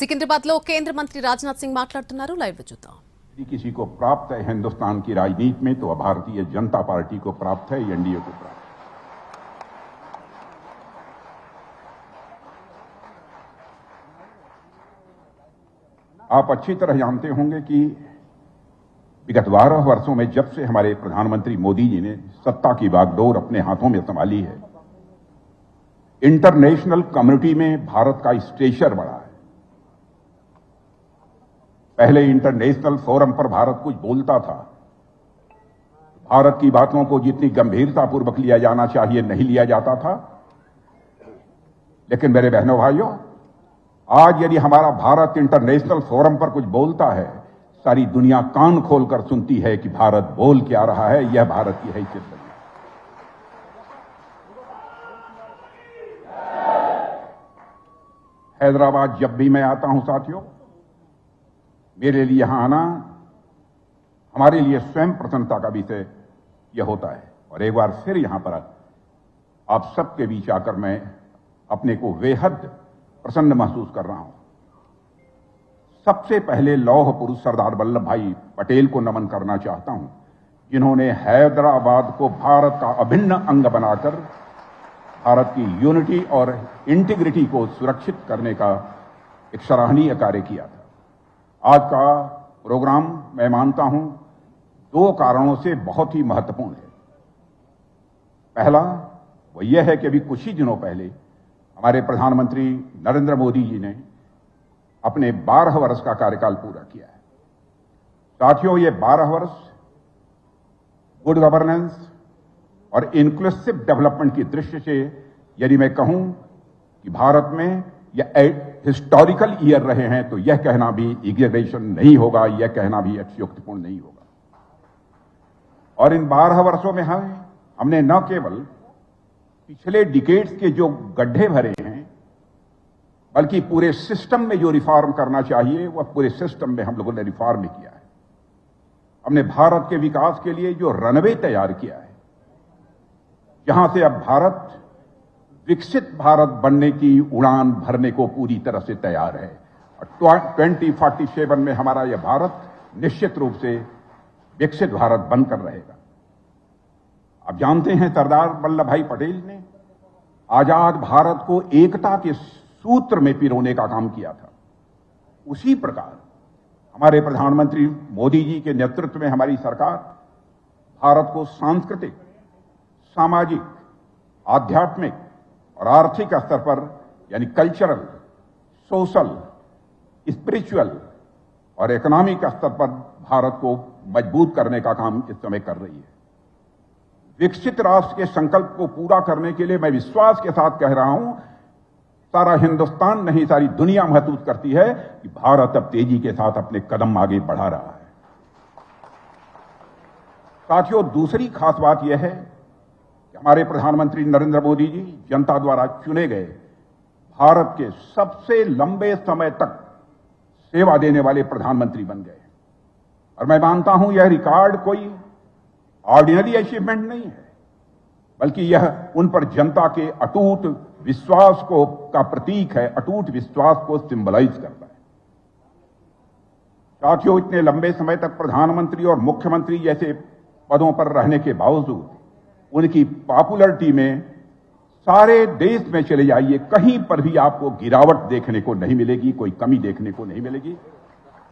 సికింద్రాబాద్లో కేంద్ర మంత్రి రాజ్నాథ్ సింగ్ మాట్లాడుతున్నారు. లైవ్ లో చూద్దాం. यदि किसी को प्राप्त है हिंदुस्तान की राजनीति में तो भारतीय जनता पार्टी को प्राप्त है, एनडीए को प्राप्त है। आप अच्छी तरह जानते होंगे कि विगत 12 वर्षों में जब से हमारे प्रधानमंत्री मोदी जी ने सत्ता की बागडोर अपने हाथों में संभाली है, इंटरनेशनल कम्युनिटी में भारत का स्टेचर बढ़ा है। पहले इंटरनेशनल फोरम पर भारत कुछ बोलता था, भारत की बातों को जितनी गंभीरतापूर्वक लिया जाना चाहिए नहीं लिया जाता था। लेकिन मेरे बहनों भाइयों, आज यदि हमारा भारत इंटरनेशनल फोरम पर कुछ बोलता है, सारी दुनिया कान खोलकर सुनती है कि भारत बोल क्या रहा है। यह भारत की हैसियत बनी। हैदराबाद जब भी मैं आता हूं साथियों, मेरे लिए यहां आना हमारे लिए स्वयं प्रसन्नता का विषय यह होता है। और एक बार फिर यहां पर आप सबके बीच आकर मैं अपने को बेहद प्रसन्न महसूस कर रहा हूं। सबसे पहले लौह पुरुष सरदार वल्लभ भाई पटेल को नमन करना चाहता हूं, जिन्होंने हैदराबाद को भारत का अभिन्न अंग बनाकर भारत की यूनिटी और इंटीग्रिटी को सुरक्षित करने का एक सराहनीय कार्य किया था। आज का प्रोग्राम मैं मानता हूं 2 कारणों से बहुत ही महत्वपूर्ण है। पहला वो यह है कि अभी कुछ ही दिनों पहले हमारे प्रधानमंत्री नरेंद्र मोदी जी ने अपने 12 वर्ष का कार्यकाल पूरा किया है। साथियों, ये 12 वर्ष गुड गवर्नेंस और इंक्लूसिव डेवलपमेंट की दृष्टि से यदि मैं कहूं कि भारत में यह हिस्टोरिकल ईयर रहे हैं, तो यह कहना भी एग्जैजरेशन नहीं होगा, यह कहना भी अतिशयोक्तिपूर्ण नहीं होगा। और इन 12 वर्षों में हमने न केवल पिछले डिकेड्स के जो गड्ढे भरे हैं, बल्कि पूरे सिस्टम में जो रिफॉर्म करना चाहिए वह पूरे सिस्टम में हम लोगों ने रिफॉर्म किया है। हमने भारत के विकास के लिए जो रनवे तैयार किया है, जहां से अब भारत विकसित भारत बनने की उड़ान भरने को पूरी तरह से तैयार है। और 2047 में हमारा यह भारत निश्चित रूप से विकसित भारत बनकर रहेगा। आप जानते हैं, सरदार वल्लभ भाई पटेल ने आजाद भारत को एकता के सूत्र में पिरोने का काम किया था। उसी प्रकार हमारे प्रधानमंत्री मोदी जी के नेतृत्व में हमारी सरकार भारत को सांस्कृतिक, सामाजिक, आध्यात्मिक और आर्थिक स्तर पर यानी कल्चरल, सोशल, स्पिरिचुअल और इकोनॉमिक स्तर पर भारत को मजबूत करने का काम इस समय कर रही है। विकसित राष्ट्र के संकल्प को पूरा करने के लिए मैं विश्वास के साथ कह रहा हूं, सारा हिंदुस्तान नहीं सारी दुनिया महसूस करती है कि भारत अब तेजी के साथ अपने कदम आगे बढ़ा रहा है। साथियों, दूसरी खास बात यह है, हमारे प्रधानमंत्री नरेंद्र मोदी जी जनता द्वारा चुने गए भारत के सबसे लंबे समय तक सेवा देने वाले प्रधानमंत्री बन गए। और मैं मानता हूं यह रिकॉर्ड कोई ऑर्डिनरी अचीवमेंट नहीं है, बल्कि यह उन पर जनता के अटूट विश्वास को का प्रतीक है, अटूट विश्वास को सिंबलाइज करता है। साथियों, इतने लंबे समय तक प्रधानमंत्री और मुख्यमंत्री जैसे पदों पर रहने के बावजूद उनकी पॉपुलरिटी में सारे देश में चले जाइए, कहीं पर भी आपको गिरावट देखने को नहीं मिलेगी, कोई कमी देखने को नहीं मिलेगी।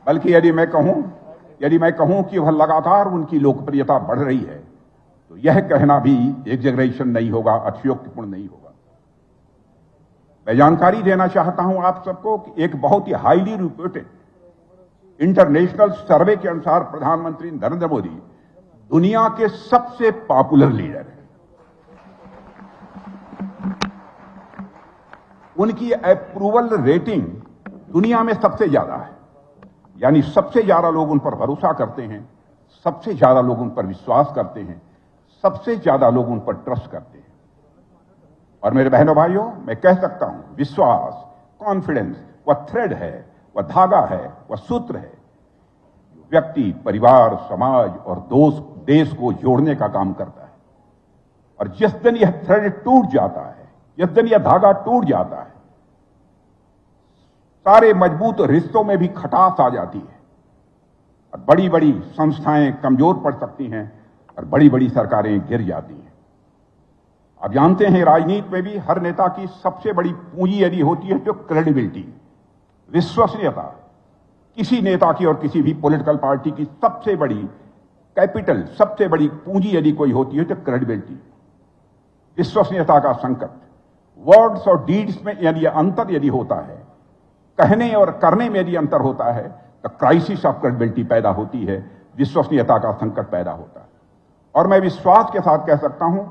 बल्कि यदि मैं कहूं कि वह लगातार उनकी लोकप्रियता बढ़ रही है, तो यह कहना भी एग्जैजरेशन नहीं होगा, अतिशयोक्तिपूर्ण नहीं होगा। मैं जानकारी देना चाहता हूं आप सबको कि एक बहुत ही हाईली रिपोर्टेड इंटरनेशनल सर्वे के अनुसार प्रधानमंत्री नरेंद्र मोदी दुनिया के सबसे पॉपुलर लीडर हैं। उनकी अप्रूवल रेटिंग दुनिया में सबसे ज्यादा है, यानी सबसे ज्यादा लोग उन पर भरोसा करते हैं, सबसे ज्यादा लोग उन पर विश्वास करते हैं, सबसे ज्यादा लोग उन पर ट्रस्ट करते हैं। और मेरे बहनों भाइयों, मैं कह सकता हूं, विश्वास, कॉन्फिडेंस वह थ्रेड है, वह धागा है, वह सूत्र है, व्यक्ति, परिवार, समाज और देश को जोड़ने का काम करता है। और जिस दिन यह थ्रेड टूट जाता है, जिस दिन यह धागा टूट जाता है, सारे मजबूत रिश्तों में भी खटास आ जाती है और बड़ी बड़ी संस्थाएं कमजोर पड़ सकती हैं और बड़ी बड़ी सरकारें गिर जाती हैं। आप जानते हैं राजनीति में भी हर नेता की सबसे बड़ी पूंजी यदि होती है तो क्रेडिबिलिटी, विश्वसनीयता। किसी नेता की और किसी भी पॉलिटिकल पार्टी की सबसे बड़ी कैपिटल, सबसे बड़ी पूंजी यदि कोई होती है तो क्रेडिबिलिटी, विश्वसनीयता का संकट। वर्ड्स और डीड्स में यदि अंतर यदि होता है, कहने और करने में यदि अंतर होता है तो क्राइसिस ऑफ क्रेडिबिलिटी पैदा होती है, विश्वसनीयता का संकट पैदा होता है। और मैं विश्वास के साथ कह सकता हूं,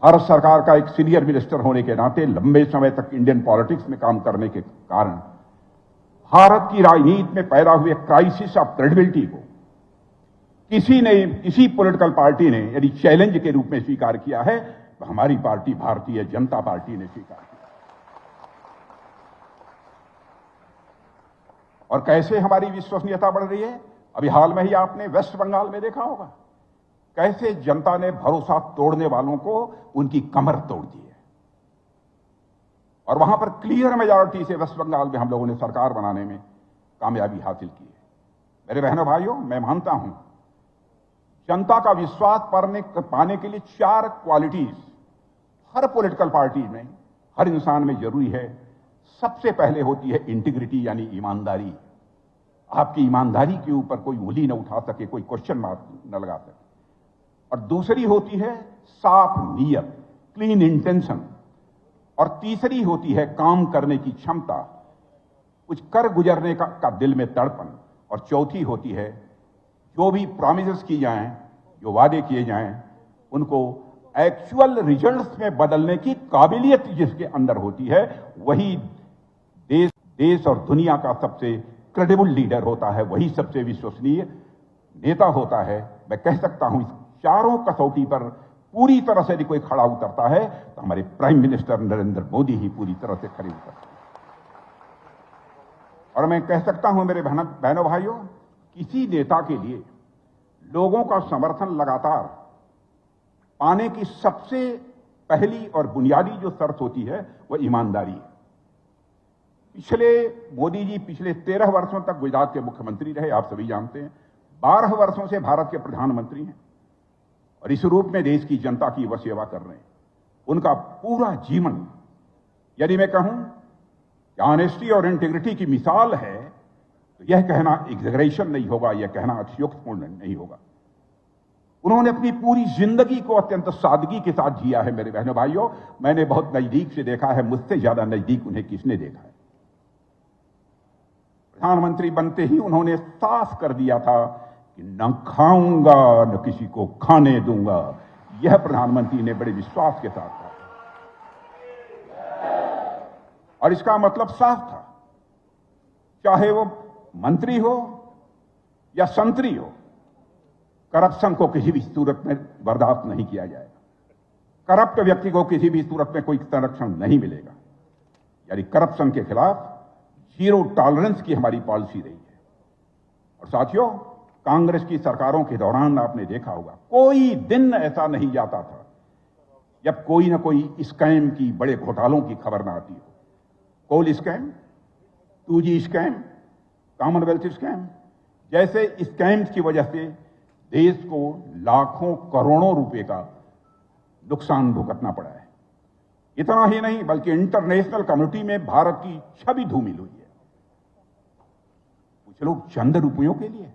भारत सरकार का एक सीनियर मिनिस्टर होने के नाते लंबे समय तक इंडियन पॉलिटिक्स में काम करने के कारण भारत की राजनीति में पैदा हुए क्राइसिस ऑफ क्रेडिबिलिटी को किसी पॉलिटिकल पार्टी ने यदि चैलेंज के रूप में स्वीकार किया है तो हमारी पार्टी भारतीय जनता पार्टी ने स्वीकार किया। और कैसे हमारी विश्वसनीयता बढ़ रही है, अभी हाल में ही आपने वेस्ट बंगाल में देखा होगा कैसे जनता ने भरोसा तोड़ने वालों को उनकी कमर तोड़ दी है। और वहां पर क्लियर मेजॉरिटी से वेस्ट बंगाल में हम लोगों ने सरकार बनाने में कामयाबी हासिल की है। मेरे बहनों भाइयों, मैं मानता हूं जनता का विश्वास पाने के लिए 4 क्वालिटीज हर पॉलिटिकल पार्टी में, हर इंसान में जरूरी है। सबसे पहले होती है इंटीग्रिटी यानी ईमानदारी। आपकी ईमानदारी के ऊपर कोई उंगली न उठा सके, कोई क्वेश्चन मार्क न लगा सके। और दूसरी होती है साफ नीयत, क्लीन इंटेंशन। और तीसरी होती है काम करने की क्षमता, कुछ कर गुजरने का दिल में तड़पन। और चौथी होती है जो भी प्रॉमिसेस की जाएं, जो वादे किए जाएं, उनको एक्चुअल रिजल्ट्स में बदलने की काबिलियत जिसके अंदर होती है, वही देश और दुनिया का सबसे क्रेडिबल लीडर होता है, वही सबसे विश्वसनीय नेता होता है। मैं कह सकता हूं इस चारों कसौटी पर पूरी तरह से यदि कोई खड़ा उतरता है तो हमारे प्राइम मिनिस्टर नरेंद्र मोदी ही पूरी तरह से खड़े उतरते हैं। और मैं कह सकता हूं मेरे बहनों भाइयों, किसी नेता के लिए लोगों का समर्थन लगातार पाने की सबसे पहली और बुनियादी जो शर्त होती है वह ईमानदारी है। मोदी जी पिछले 13 वर्षों तक गुजरात के मुख्यमंत्री रहे, आप सभी जानते हैं। 12 वर्षों से भारत के प्रधानमंत्री हैं और इस रूप में देश की जनता की वह सेवा कर रहे हैं। उनका पूरा जीवन, यदि मैं कहूं कि ऑनेस्टी और इंटीग्रिटी की मिसाल है, तो यह कहना एग्जैगरेशन नहीं होगा, यह कहना अतिशयोक्तिपूर्ण नहीं होगा। उन्होंने अपनी पूरी जिंदगी को अत्यंत सादगी के साथ जिया है। मेरे बहनों भाइयों, मैंने बहुत नजदीक से देखा है, मुझसे ज्यादा नजदीक उन्हें किसने देखा है। प्रधानमंत्री बनते ही उन्होंने साफ कर दिया था कि न खाऊंगा न किसी को खाने दूंगा। यह प्रधानमंत्री ने बड़े विश्वास के साथ कहा और इसका मतलब साफ था, चाहे वो मंत्री हो या संतरी हो, करप्शन को किसी भी सूरत में बर्दाश्त नहीं किया जाएगा। करप्ट व्यक्ति को किसी भी सूरत में कोई संरक्षण नहीं मिलेगा। यानी करप्शन के खिलाफ जीरो टॉलरेंस की हमारी पॉलिसी रही है। और साथियों, कांग्रेस की सरकारों के दौरान आपने देखा होगा कोई दिन ऐसा नहीं जाता था जब कोई ना कोई स्कैम की, बड़े घोटालों की खबर ना आती हो। Coal scam, 2G scam, commonwealth scam जैसे स्कैम्स की वजह से देश को लाखों करोड़ों रुपए का नुकसान भुगतना पड़ा है। इतना ही नहीं बल्कि इंटरनेशनल कम्युनिटी में भारत की छवि धूमिल हुई है। कुछ लोग चंद रुपयों के लिए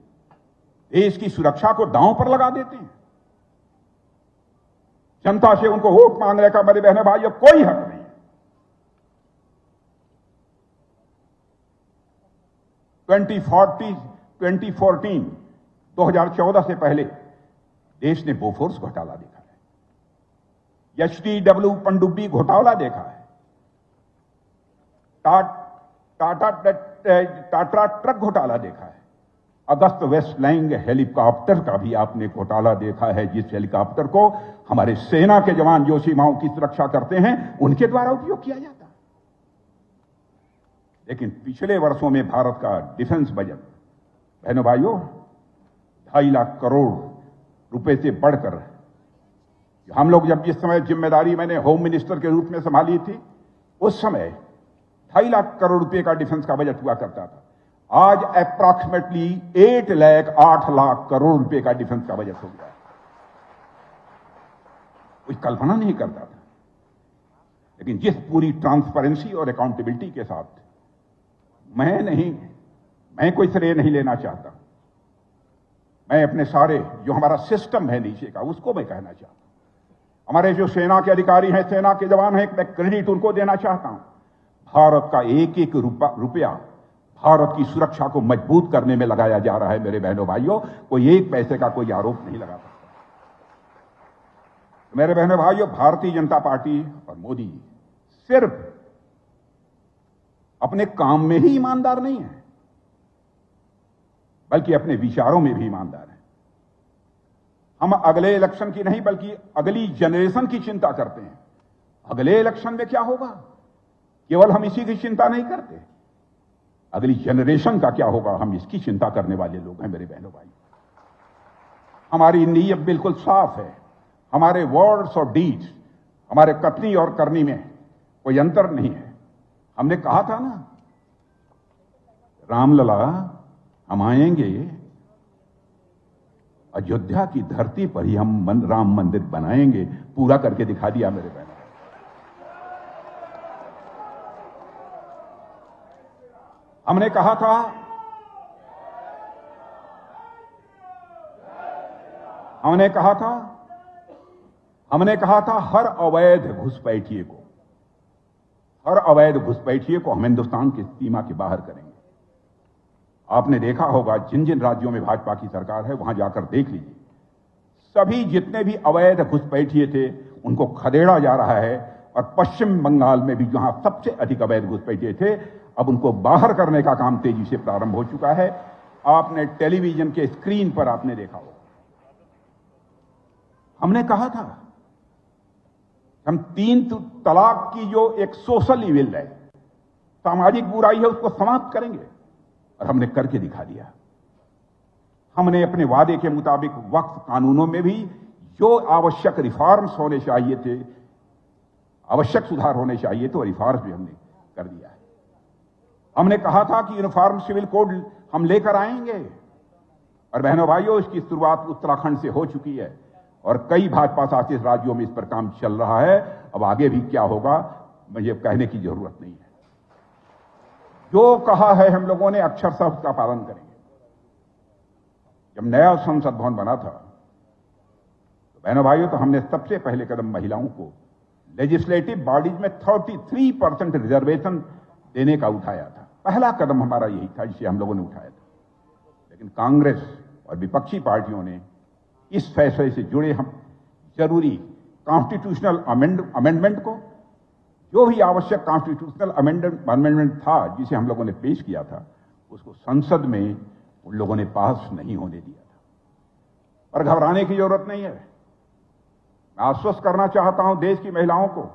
देश की सुरक्षा को दांव पर लगा देते हैं। जनता से उनको वोट मांगने का, मेरे बहनों भाइयों, कोई हक नहीं। 2014 से पहले देश ने बोफोर्स घोटाला देखा है, HTW पनडुब्बी घोटाला देखा है, टाटा ट्रक घोटाला देखा है, अगस्त वेस्टलैंड हेलीकॉप्टर का भी आपने घोटाला देखा है, जिस हेलीकॉप्टर को हमारे सेना के जवान जो सीमाओं की सुरक्षा करते हैं उनके द्वारा उपयोग किया जाता है। लेकिन पिछले वर्षों में भारत का डिफेंस बजट, बहनों भाइयों, 2.5 लाख करोड़ रुपए से बढ़कर, हम लोग जब जिस समय जिम्मेदारी मैंने होम मिनिस्टर के रूप में संभाली थी, उस समय 2.5 लाख करोड़ रुपए का डिफेंस का बजट हुआ करता था। आज अप्रॉक्सीमेटली 8 लाख करोड़ रुपए का डिफेंस का बजट हो गया। कोई कल्पना नहीं करता था। लेकिन जिस पूरी ट्रांसपेरेंसी और अकाउंटेबिलिटी के साथ मैं कोई श्रेय नहीं लेना चाहता। मैं अपने सारे जो हमारा सिस्टम है नीचे का, उसको मैं कहना चाहता हूं। हमारे जो सेना के अधिकारी हैं, सेना के जवान हैं, मैं क्रेडिट उनको देना चाहता हूं। भारत का एक एक रुपया भारत की सुरक्षा को मजबूत करने में लगाया जा रहा है। मेरे बहनों भाइयों, कोई एक पैसे का कोई आरोप नहीं लगा सकता। मेरे बहनों भाइयों, भारतीय जनता पार्टी और मोदी सिर्फ अपने काम में ही ईमानदार नहीं है, बल्कि अपने विचारों में भी ईमानदार है। हम अगले इलेक्शन की नहीं, बल्कि अगली जनरेशन की चिंता करते हैं। अगले इलेक्शन में क्या होगा, केवल हम इसी की चिंता नहीं करते, अगली जनरेशन का क्या होगा, हम इसकी चिंता करने वाले लोग हैं। मेरे बहनों भाई, हमारी नीयत बिल्कुल साफ है। हमारे वर्ड्स और डीड्स, हमारे कथनी और करनी में कोई अंतर नहीं है। हमने कहा था ना, रामलला हम आएंगे, अयोध्या की धरती पर ही हम राम मंदिर बनाएंगे। पूरा करके दिखा दिया मेरे बहनों। हमने कहा था हर अवैध घुसपैठिए को हम हिंदुस्तान की सीमा के बाहर करेंगे। आपने देखा होगा, जिन जिन राज्यों में भाजपा की सरकार है, वहां जाकर देख लीजिए, सभी जितने भी अवैध घुसपैठिए थे उनको खदेड़ा जा रहा है। और पश्चिम बंगाल में भी जहां सबसे अधिक अवैध घुसपैठिए थे, अब उनको बाहर करने का काम तेजी से प्रारंभ हो चुका है। आपने टेलीविजन के स्क्रीन पर आपने देखा होगा, हमने कहा था हम 3 तलाक की जो एक सोशल इविल है, सामाजिक बुराई है, उसको समाप्त करेंगे, और हमने करके दिखा दिया। हमने अपने वादे के मुताबिक वक्फ कानूनों में भी जो आवश्यक रिफॉर्म्स होने चाहिए थे, आवश्यक सुधार होने चाहिए थे, वो रिफॉर्म्स भी हमने कर दिया है। हमने कहा था कि यूनिफॉर्म सिविल कोड हम लेकर आएंगे, और बहनों भाइयों, इसकी शुरुआत उत्तराखंड से हो चुकी है और कई भाजपा शासित राज्यों में इस पर काम चल रहा है। अब आगे भी क्या होगा, मुझे कहने की जरूरत नहीं है। जो कहा है हम लोगों ने, अक्षरशः उसका पालन करेंगे। जब नया संसद भवन बना था, तो बहनों भाइयों, तो हमने सबसे पहले कदम महिलाओं को लेजिस्लेटिव बॉडीज में 33% रिजर्वेशन देने का उठाया था। पहला कदम हमारा यही था, जिसे हम लोगों ने उठाया था। लेकिन कांग्रेस और विपक्षी पार्टियों ने इस फैसले से जुड़े हम जरूरी कॉन्स्टिट्यूशनल अमेंडमेंट को, जो भी आवश्यक कॉन्स्टिट्यूशनल अमेंडमेंट था जिसे हम लोगों ने पेश किया था, उसको संसद में उन लोगों ने पास नहीं होने दिया था। और घबराने की जरूरत नहीं है। मैं आश्वस्त करना चाहता हूं देश की महिलाओं को,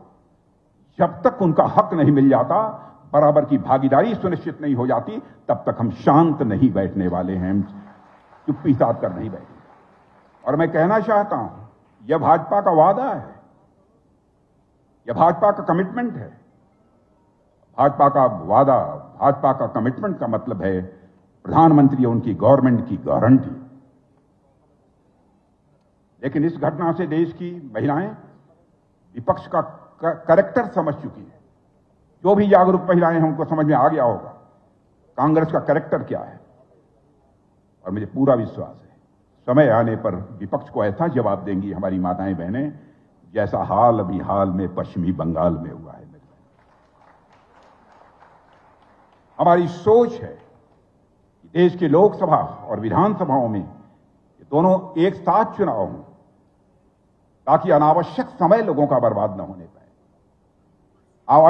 जब तक उनका हक नहीं मिल जाता, बराबर की भागीदारी सुनिश्चित नहीं हो जाती, तब तक हम शांत नहीं बैठने वाले हैं, चुप्पी साध कर नहीं बैठे। और मैं कहना चाहता हूं, यह भाजपा का वादा है, यह भाजपा का कमिटमेंट है। भाजपा का वादा, भाजपा का कमिटमेंट का मतलब है प्रधानमंत्री और उनकी गवर्नमेंट की गारंटी। लेकिन इस घटना से देश की महिलाएं विपक्ष का कैरेक्टर समझ चुकी है। जो भी जागरूक महिलाएं हैं, उनको समझ में आ गया होगा कांग्रेस का कैरेक्टर क्या है। और मुझे पूरा विश्वास है, समय आने पर विपक्ष को ऐसा जवाब देंगी हमारी माताएं बहनें, जैसा हाल अभी हाल में पश्चिमी बंगाल में हुआ है। हमारी सोच है कि देश की लोकसभा और विधानसभाओं में ये दोनों एक साथ चुनाव हों, ताकि अनावश्यक समय लोगों का बर्बाद न होने पाए,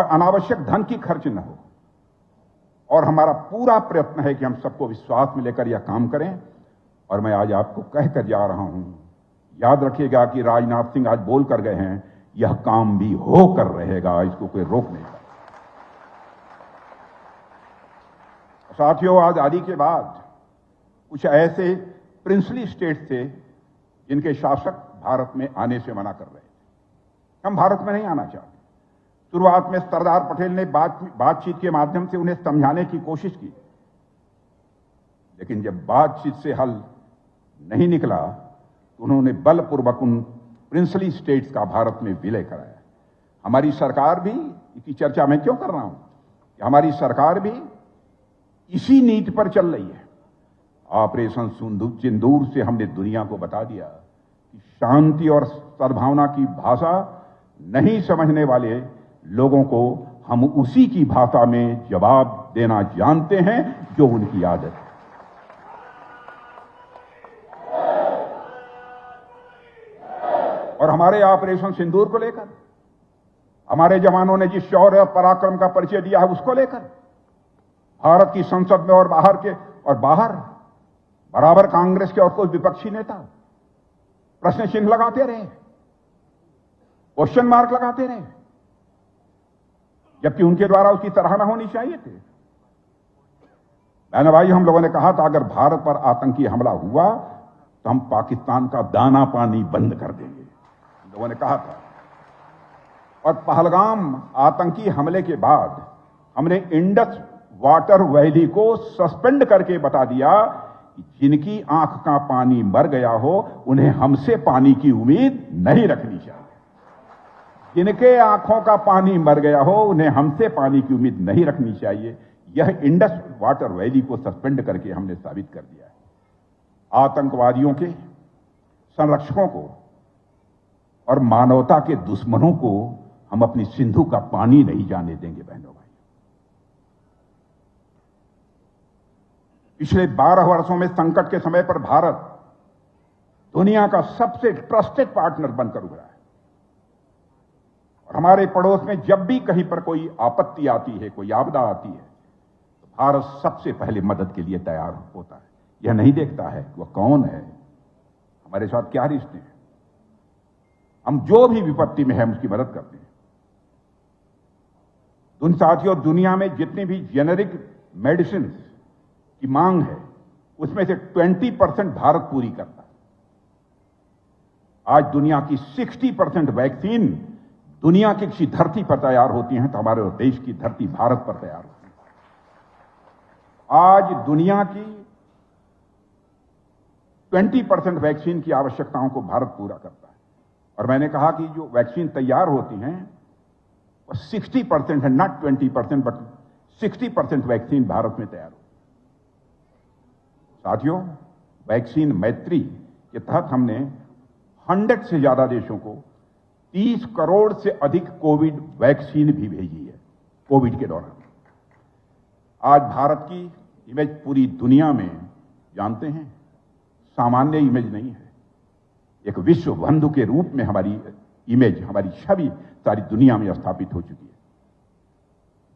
अनावश्यक धन की खर्च न हो। और हमारा पूरा प्रयत्न है कि हम सबको विश्वास में लेकर यह काम करें। और मैं आज आपको कहकर जा रहा हूं, याद रखिएगा कि राजनाथ सिंह आज बोल कर गए हैं, यह काम भी होकर रहेगा, इसको कोई रोक नहीं पाएगा। साथियों, आजादी के बाद कुछ ऐसे प्रिंसली स्टेट थे जिनके शासक भारत में आने से मना कर रहे थे। हम भारत में नहीं आना चाहते। शुरुआत में सरदार पटेल ने बातचीत के माध्यम से उन्हें समझाने की कोशिश की, लेकिन जब बातचीत से हल नहीं निकला तो उन्होंने बलपूर्वक उन प्रिंसली स्टेट्स का भारत में विलय कराया। हमारी सरकार भी, इसकी चर्चा मैं क्यों कर रहा हूं, कि हमारी सरकार भी इसी नीति पर चल रही है। ऑपरेशन सिंदूर से हमने दुनिया को बता दिया कि शांति और सद्भावना की भाषा नहीं समझने वाले लोगों को हम उसी की भाषा में जवाब देना जानते हैं जो उनकी आदत है। और हमारे ऑपरेशन सिंदूर को लेकर हमारे जवानों ने जिस शौर्य और पराक्रम का परिचय दिया है, उसको लेकर भारत की संसद में और बाहर बराबर कांग्रेस के और कोई विपक्षी नेता प्रश्न चिन्ह लगाते रहे, क्वेश्चन मार्क लगाते रहे, जबकि उनके द्वारा उसकी सराहना होनी चाहिए थी। बहनों भाई, हम लोगों ने कहा था अगर भारत पर आतंकी हमला हुआ तो हम पाकिस्तान का दाना पानी बंद कर देंगे, हम लोगों ने कहा था। और पहलगाम आतंकी हमले के बाद हमने इंडस वाटर वैली को सस्पेंड करके बता दिया कि जिनकी आंख का पानी मर गया हो उन्हें हमसे पानी की उम्मीद नहीं रखनी चाहिए। जिनके आंखों का पानी मर गया हो उन्हें हमसे पानी की उम्मीद नहीं रखनी चाहिए। यह इंडस वाटर वैली को सस्पेंड करके हमने साबित कर दिया है। आतंकवादियों के संरक्षकों को और मानवता के दुश्मनों को हम अपनी सिंधु का पानी नहीं जाने देंगे। बहनों भाई, पिछले 12 वर्षों में संकट के समय पर भारत दुनिया का सबसे ट्रस्टेड पार्टनर बनकर उभरा है। और हमारे पड़ोस में जब भी कहीं पर कोई आपत्ति आती है, कोई आपदा आती है, तो भारत सबसे पहले मदद के लिए तैयार होता है। यह नहीं देखता है कि वह कौन है, हमारे साथ क्या रिश्ते हैं। हम जो भी विपत्ति में है हम उसकी मदद करते हैं। उन साथियों, दुनिया में जितनी भी जेनेरिक मेडिसिन की मांग है उसमें से 20% भारत पूरी करता है। आज दुनिया की 60% वैक्सीन दुनिया की किसी धरती पर तैयार होती हैं तो हमारे देश की धरती भारत पर तैयार होती है। आज दुनिया की 20% वैक्सीन की आवश्यकताओं को भारत पूरा करता है। और मैंने कहा कि जो वैक्सीन तैयार होती हैं वो 60% है, नॉट 20%, बट 60% वैक्सीन भारत में तैयार होती है। साथियों, वैक्सीन मैत्री के तहत हमने 100 से ज्यादा देशों को 30 करोड़ से अधिक कोविड वैक्सीन भी भेजी है। कोविड के दौरान आज भारत की इमेज पूरी दुनिया में, जानते हैं, सामान्य इमेज नहीं है। एक विश्व बंधु के रूप में हमारी इमेज, हमारी छवि सारी दुनिया में स्थापित हो चुकी है।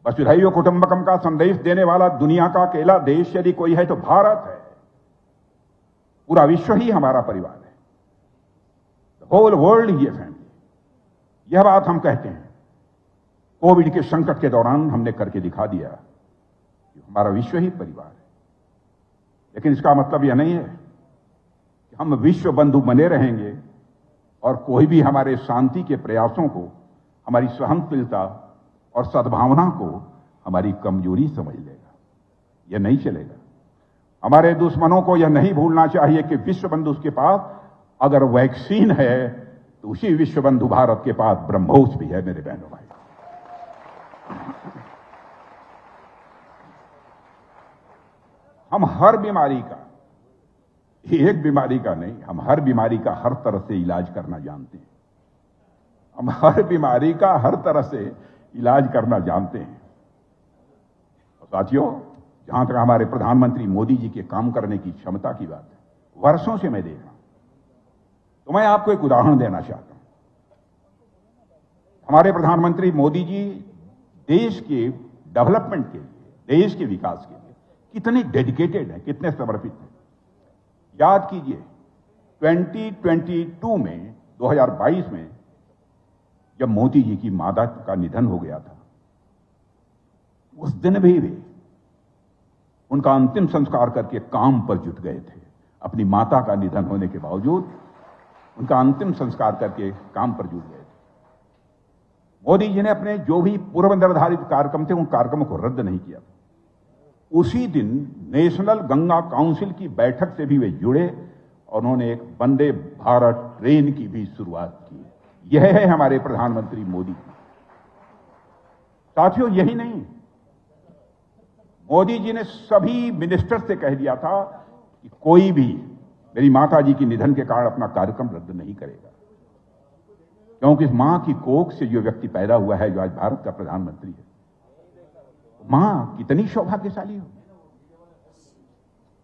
वसुधैव कुटुंबकम का संदेश देने वाला दुनिया का अकेला देश यदि कोई है तो भारत है। पूरा विश्व ही हमारा परिवार है। The whole world is a family. यह बात हम कहते हैं। कोविड के संकट के दौरान हमने करके दिखा दिया कि हमारा विश्व ही परिवार है। लेकिन इसका मतलब यह नहीं है कि हम विश्व बंधु बने रहेंगे और कोई भी हमारे शांति के प्रयासों को, हमारी सहनशीलता और सद्भावना को हमारी कमजोरी समझ लेगा। यह नहीं चलेगा। हमारे दुश्मनों को यह नहीं भूलना चाहिए कि विश्व बंधु के पास अगर वैक्सीन है तो उसी विश्व बंधु भारत के पास ब्रह्मोस भी है। मेरे बहनों भाई, हम हर बीमारी का, एक बीमारी का नहीं, हम हर बीमारी का हर तरह से इलाज करना जानते हैं। हम हर बीमारी का हर तरह से इलाज करना जानते हैं। और साथियों, जहां तक हमारे प्रधानमंत्री मोदी जी के काम करने की क्षमता की बात है, वर्षों से मैं देख रहा हूं, तो मैं आपको एक उदाहरण देना चाहता हूं। हमारे प्रधानमंत्री मोदी जी देश के डेवलपमेंट के लिए, देश के विकास के लिए कितने डेडिकेटेड हैं, कितने समर्पित हैं। याद कीजिए 2022 में, 2022 में जब मोदी जी की माता का निधन हो गया था, उस दिन भी वे उनका अंतिम संस्कार करके काम पर जुट गए थे। अपनी माता का निधन होने के बावजूद उनका अंतिम संस्कार करके काम पर जुट गए थे। मोदी जी ने अपने जो भी पूर्व निर्धारित कार्यक्रम थे उन कार्यक्रमों को रद्द नहीं किया। उसी दिन नेशनल गंगा काउंसिल की बैठक से भी वे जुड़े और उन्होंने एक वंदे भारत ट्रेन की भी शुरुआत की। यह है हमारे प्रधानमंत्री मोदी। साथियों, यही नहीं, मोदी जी ने सभी मिनिस्टर से कह दिया था कि कोई भी मेरी माता जी के निधन के कारण अपना कार्यक्रम रद्द नहीं करेगा, क्योंकि इस मां की कोख से जो व्यक्ति पैदा हुआ है, जो आज भारत का प्रधानमंत्री है, मां कितनी सौभाग्यशाली होगी,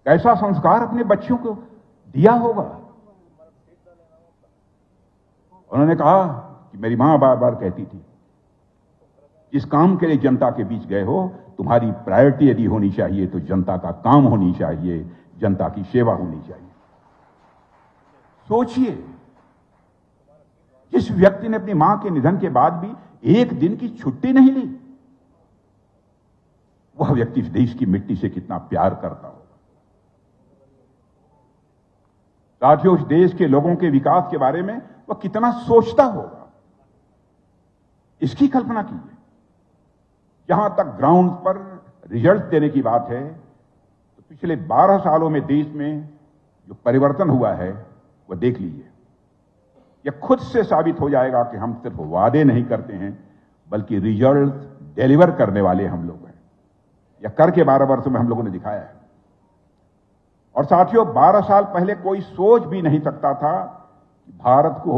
कैसा संस्कार अपने बच्चों को दिया होगा। उन्होंने कहा कि मेरी मां बार बार कहती थी, जिस काम के लिए जनता के बीच गए हो, तुम्हारी प्रायोरिटी यदि होनी चाहिए तो जनता का काम होनी चाहिए, जनता की सेवा होनी चाहिए। सोचिए, जिस व्यक्ति ने अपनी मां के निधन के बाद भी एक दिन की छुट्टी नहीं ली, वह व्यक्ति इस देश की मिट्टी से कितना प्यार करता होगा। साथियों, इस देश के लोगों के विकास के बारे में वह कितना सोचता होगा, इसकी कल्पना कीजिए। जहां तक ग्राउंड पर रिजल्ट देने की बात है, तो पिछले 12 सालों में देश में जो परिवर्तन हुआ है वह देख लीजिए। यह खुद से साबित हो जाएगा कि हम सिर्फ वादे नहीं करते हैं, बल्कि रिजल्ट डिलीवर करने वाले हम लोग हैं। यह करके 12 वर्षों में हम लोगों ने दिखाया है। और साथियों, 12 साल पहले कोई सोच भी नहीं सकता था कि भारत को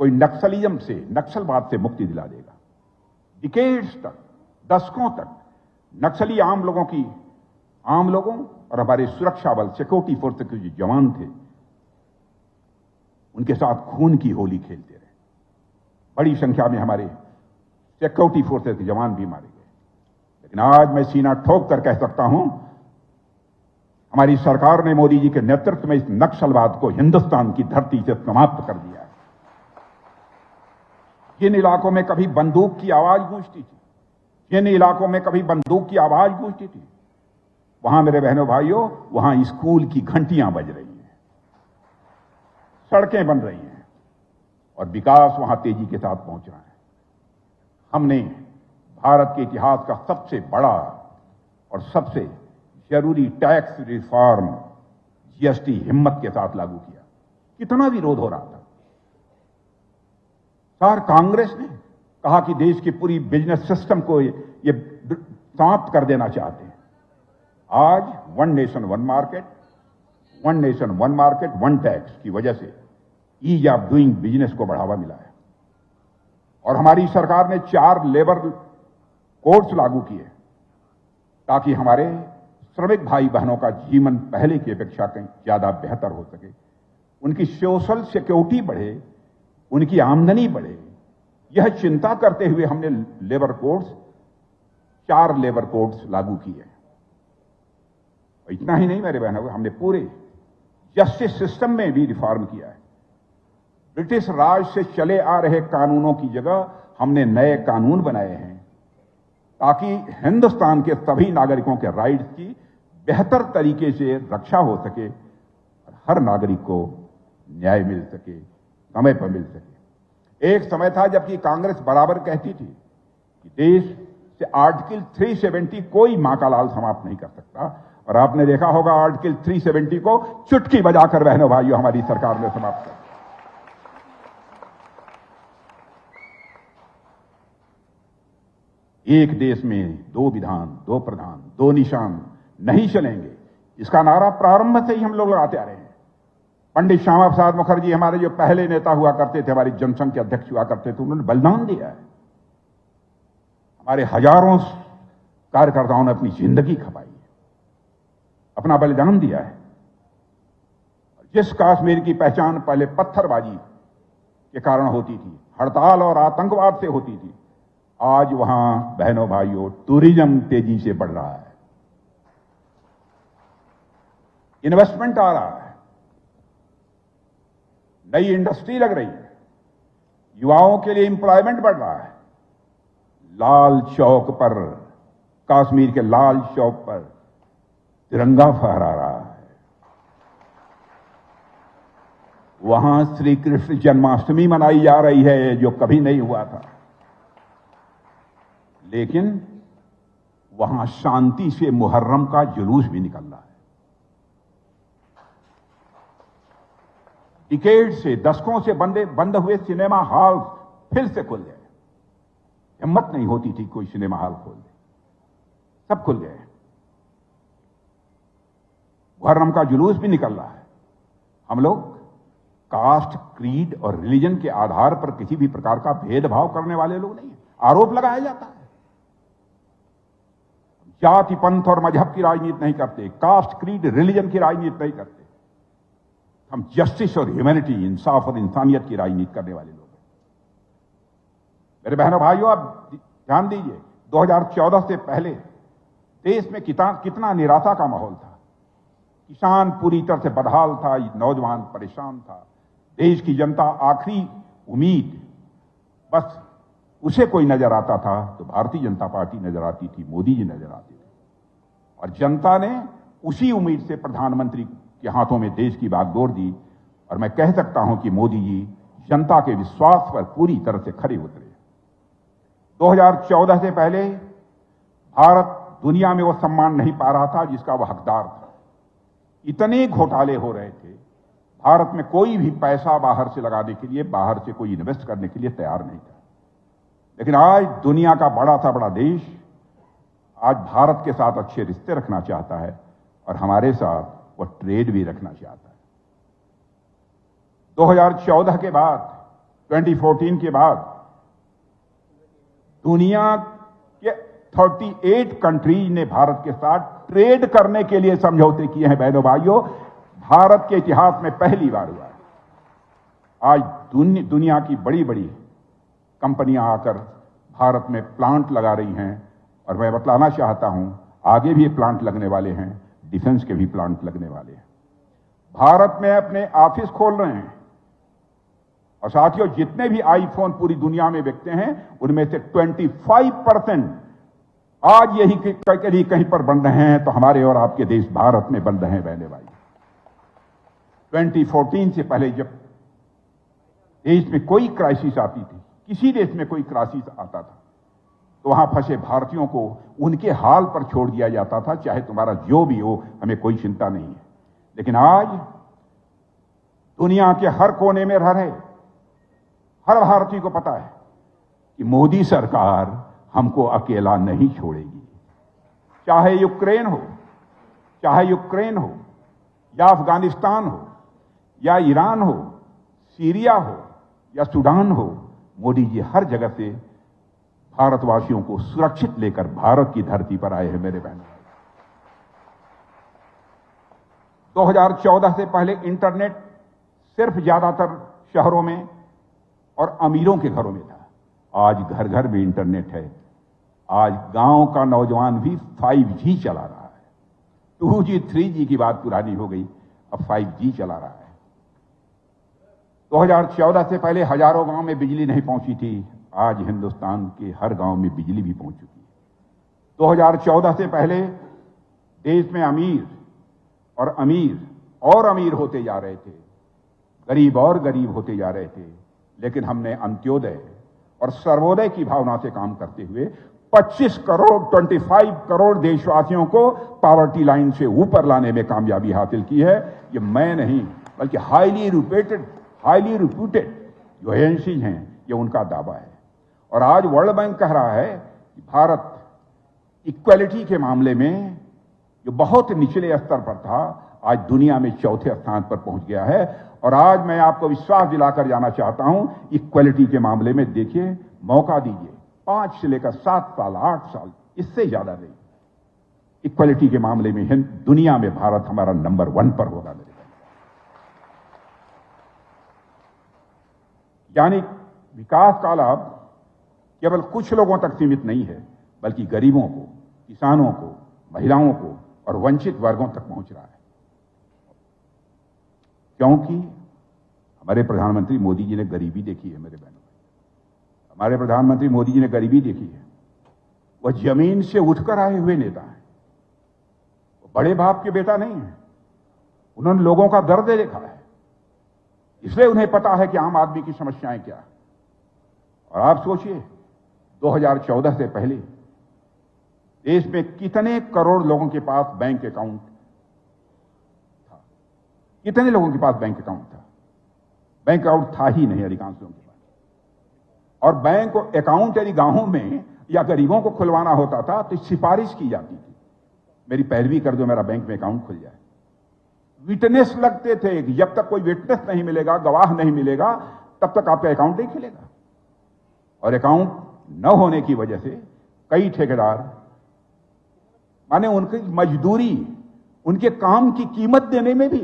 कोई नक्सलिज्म से, नक्सलवाद से मुक्ति दिला देगा। डिकेड्स तक, दशकों तक नक्सली आम लोगों और हमारे सुरक्षा बल, सिक्योरिटी फोर्स के जो जवान थे, उनके साथ खून की होली खेलते रहे। बड़ी संख्या में हमारे सिक्योरिटी फोर्सेस के जवान भी मारे गए। लेकिन आज मैं सीना ठोक कर कह सकता हूं, हमारी सरकार ने मोदी जी के नेतृत्व में इस नक्सलवाद को हिंदुस्तान की धरती से समाप्त कर दिया है। जिन इलाकों में कभी बंदूक की आवाज गूंजती थी, जिन इलाकों में कभी बंदूक की आवाज गूंजती थी, वहां मेरे बहनों भाइयों, वहां स्कूल की घंटियां बज रही हैं, सड़कें बन रही हैं और विकास वहां तेजी के साथ पहुंच रहा है। हमने भारत के इतिहास का सबसे बड़ा और सबसे जरूरी टैक्स रिफॉर्म जीएसटी हिम्मत के साथ लागू किया। कितना विरोध हो रहा था। सर, कांग्रेस ने कहा कि देश की पूरी बिजनेस सिस्टम को ये समाप्त कर देना चाहते हैं। आज one nation one market, one tax की वजह से ईज ऑफ डूइंग बिजनेस को बढ़ावा मिला है। और हमारी सरकार ने 4 लेबर कोड्स लागू किए ताकि हमारे श्रमिक भाई बहनों का जीवन पहले की अपेक्षा कहीं ज्यादा बेहतर हो सके, उनकी सोशल सिक्योरिटी बढ़े, उनकी आमदनी बढ़े। यह चिंता करते हुए हमने 4 लेबर कोड्स लागू किए। इतना ही नहीं मेरे बहनों, हमने पूरे जस्टिस सिस्टम में भी रिफॉर्म किया है। ब्रिटिश राज से चले आ रहे कानूनों की जगह हमने नए कानून बनाए हैं ताकि हिंदुस्तान के सभी नागरिकों के राइट्स की बेहतर तरीके से रक्षा हो सके और हर नागरिक को न्याय मिल सके, समय पर मिल सके। एक समय था जबकि कांग्रेस बराबर कहती थी कि देश से आर्टिकल 370 कोई मां का लाल समाप्त नहीं कर सकता, और आपने देखा होगा आर्टिकल 370 को चुटकी बजाकर बहनों भाइयों हमारी सरकार ने समाप्त कर। एक देश में 2 विधान, 2 प्रधान, 2 निशान नहीं चलेंगे, इसका नारा प्रारंभ से ही हम लोग लगाते आ रहे हैं। पंडित श्यामा प्रसाद मुखर्जी हमारे जो पहले नेता हुआ करते थे, हमारी जनसंघ के अध्यक्ष हुआ करते थे, उन्होंने बलिदान दिया है। हमारे हजारों कार्यकर्ताओं ने अपनी जिंदगी खपाई है, अपना बलिदान दिया है। जिस कश्मीर की पहचान पहले पत्थरबाजी के कारण होती थी, हड़ताल और आतंकवाद से होती थी, आज वहां बहनों भाइयों टूरिज्म तेजी से बढ़ रहा है, इन्वेस्टमेंट आ रहा है, नई इंडस्ट्री लग रही है, युवाओं के लिए एम्प्लॉयमेंट बढ़ रहा है। लाल चौक पर, कश्मीर के लाल चौक पर तिरंगा फहरा रहा है। वहां श्री कृष्ण जन्माष्टमी मनाई जा रही है, जो कभी नहीं हुआ था। लेकिन वहां शांति से मुहर्रम का जुलूस भी निकल रहा है। डिकेड से, दशकों से बंद हुए सिनेमा हॉल फिर से खुल गए। हिम्मत नहीं होती थी कोई सिनेमा हॉल खोल दे, सब खुल गए। मुहर्रम का जुलूस भी निकल रहा है। हम लोग कास्ट, क्रीड और रिलीजन के आधार पर किसी भी प्रकार का भेदभाव करने वाले लोग नहीं है। आरोप लगाया जाता है। जाति, पंथ और मजहब की राजनीति नहीं करते, कास्ट, क्रीड, रिलीजन की राजनीति नहीं करते। हम जस्टिस और ह्यूमैनिटी, इंसाफ और इंसानियत की राजनीति करने वाले लोग हैं। मेरे बहनों भाइयों, आप ध्यान दीजिए, 2014 से पहले देश में कितना निराशा का माहौल था। किसान पूरी तरह से बदहाल था, नौजवान परेशान था, देश की जनता आखिरी उम्मीद, बस उसे कोई नजर आता था तो भारतीय जनता पार्टी नजर आती थी, मोदी जी नजर आते थे। और जनता ने उसी उम्मीद से प्रधानमंत्री के हाथों में देश की बागडोर दी। और मैं कह सकता हूं कि मोदी जी जनता के विश्वास पर पूरी तरह से खरे उतरे। 2014 से पहले भारत दुनिया में वो सम्मान नहीं पा रहा था जिसका वह हकदार था। इतने घोटाले हो रहे थे, भारत में कोई भी पैसा बाहर से लगाने के लिए, बाहर से कोई इन्वेस्ट करने के लिए तैयार नहीं था। लेकिन आज दुनिया का बड़ा सा बड़ा देश आज भारत के साथ अच्छे रिश्ते रखना चाहता है और हमारे साथ वह ट्रेड भी रखना चाहता है। 2014 के बाद, 2014 के बाद दुनिया के 38 कंट्रीज ने भारत के साथ ट्रेड करने के लिए समझौते किए हैं। बहनों भाइयों, भारत के इतिहास में पहली बार हुआ है। आज दुनिया की बड़ी बड़ी कंपनियां आकर भारत में प्लांट लगा रही हैं और मैं बतलाना चाहता हूं, आगे भी ये प्लांट लगने वाले हैं, डिफेंस के भी प्लांट लगने वाले हैं। भारत में अपने ऑफिस खोल रहे हैं। और साथियों, जितने भी आईफोन पूरी दुनिया में बिकते हैं उनमें से 25% आज यही कहीं पर बन रहे हैं तो हमारे और आपके देश भारत में बन रहे हैं। बहने भाई, 2014 से पहले जब देश में कोई क्राइसिस आती थी, किसी देश में कोई क्राइसिस आता था, तो वहां फंसे भारतीयों को उनके हाल पर छोड़ दिया जाता था, चाहे तुम्हारा जो भी हो, हमें कोई चिंता नहीं है। लेकिन आज दुनिया के हर कोने में रह रहे हर भारतीय को पता है कि मोदी सरकार हमको अकेला नहीं छोड़ेगी। चाहे यूक्रेन हो, या अफगानिस्तान हो, या ईरान हो, सीरिया हो, या सूडान हो, मोदी जी हर जगह से भारतवासियों को सुरक्षित लेकर भारत की धरती पर आए हैं। मेरे बहनों, 2014 से पहले इंटरनेट सिर्फ ज्यादातर शहरों में और अमीरों के घरों में था। आज घर घर में इंटरनेट है। आज गांव का नौजवान भी 5G चला रहा है। 2G 3G की बात पुरानी हो गई, अब 5G चला रहा है। 2014 से पहले हजारों गांव में बिजली नहीं पहुंची थी, आज हिंदुस्तान के हर गांव में बिजली भी पहुंच चुकी है। 2014 से पहले देश में अमीर और अमीर होते जा रहे थे, गरीब और गरीब होते जा रहे थे। लेकिन हमने अंत्योदय और सर्वोदय की भावना से काम करते हुए 25 करोड़ देशवासियों को पॉवर्टी लाइन से ऊपर लाने में कामयाबी हासिल की है। ये मैं नहीं, बल्कि हाईली रिप्यूटेड जो एजेंसी हैं, ये उनका दावा है। और आज वर्ल्ड बैंक कह रहा है कि भारत इक्वलिटी के मामले में जो बहुत निचले स्तर पर था, आज दुनिया में चौथे स्थान पर पहुंच गया है। और आज मैं आपको विश्वास दिलाकर जाना चाहता हूं, इक्वलिटी के मामले में देखिए, मौका दीजिए, 5 से लेकर 7 साल, 8 साल, इससे ज्यादा नहीं, इक्वलिटी के मामले में दुनिया में भारत हमारा नंबर 1 पर होगा। मेरे यानी विकास का लाभ केवल कुछ लोगों तक सीमित नहीं है, बल्कि गरीबों को, किसानों को, महिलाओं को और वंचित वर्गों तक पहुंच रहा है। क्योंकि हमारे प्रधानमंत्री मोदी जी ने गरीबी देखी है। मेरे बहनों, हमारे प्रधानमंत्री मोदी जी ने गरीबी देखी है। वह जमीन से उठकर आए हुए नेता हैं, वो बड़े बाप के बेटा नहीं है। उन्होंने लोगों का दर्द देखा है, इसलिए उन्हें पता है कि आम आदमी की समस्याएं क्या है। और आप सोचिए, 2014 से पहले देश में कितने करोड़ लोगों के पास बैंक अकाउंट था? कितने लोगों के पास बैंक अकाउंट था? बैंक अकाउंट था ही नहीं अधिकांश लोगों के पास। और बैंक अकाउंट यदि गांवों में या गरीबों को खुलवाना होता था तो सिफारिश की जाती थी, मेरी पैरवी कर दो, मेरा बैंक में अकाउंट खुल जाए। विटनेस लगते थे कि जब तक कोई विटनेस नहीं मिलेगा, गवाह नहीं मिलेगा, तब तक आपका अकाउंट नहीं खुलेगा। और अकाउंट न होने की वजह से कई ठेकेदार, माने उनकी मजदूरी, उनके काम की कीमत देने में भी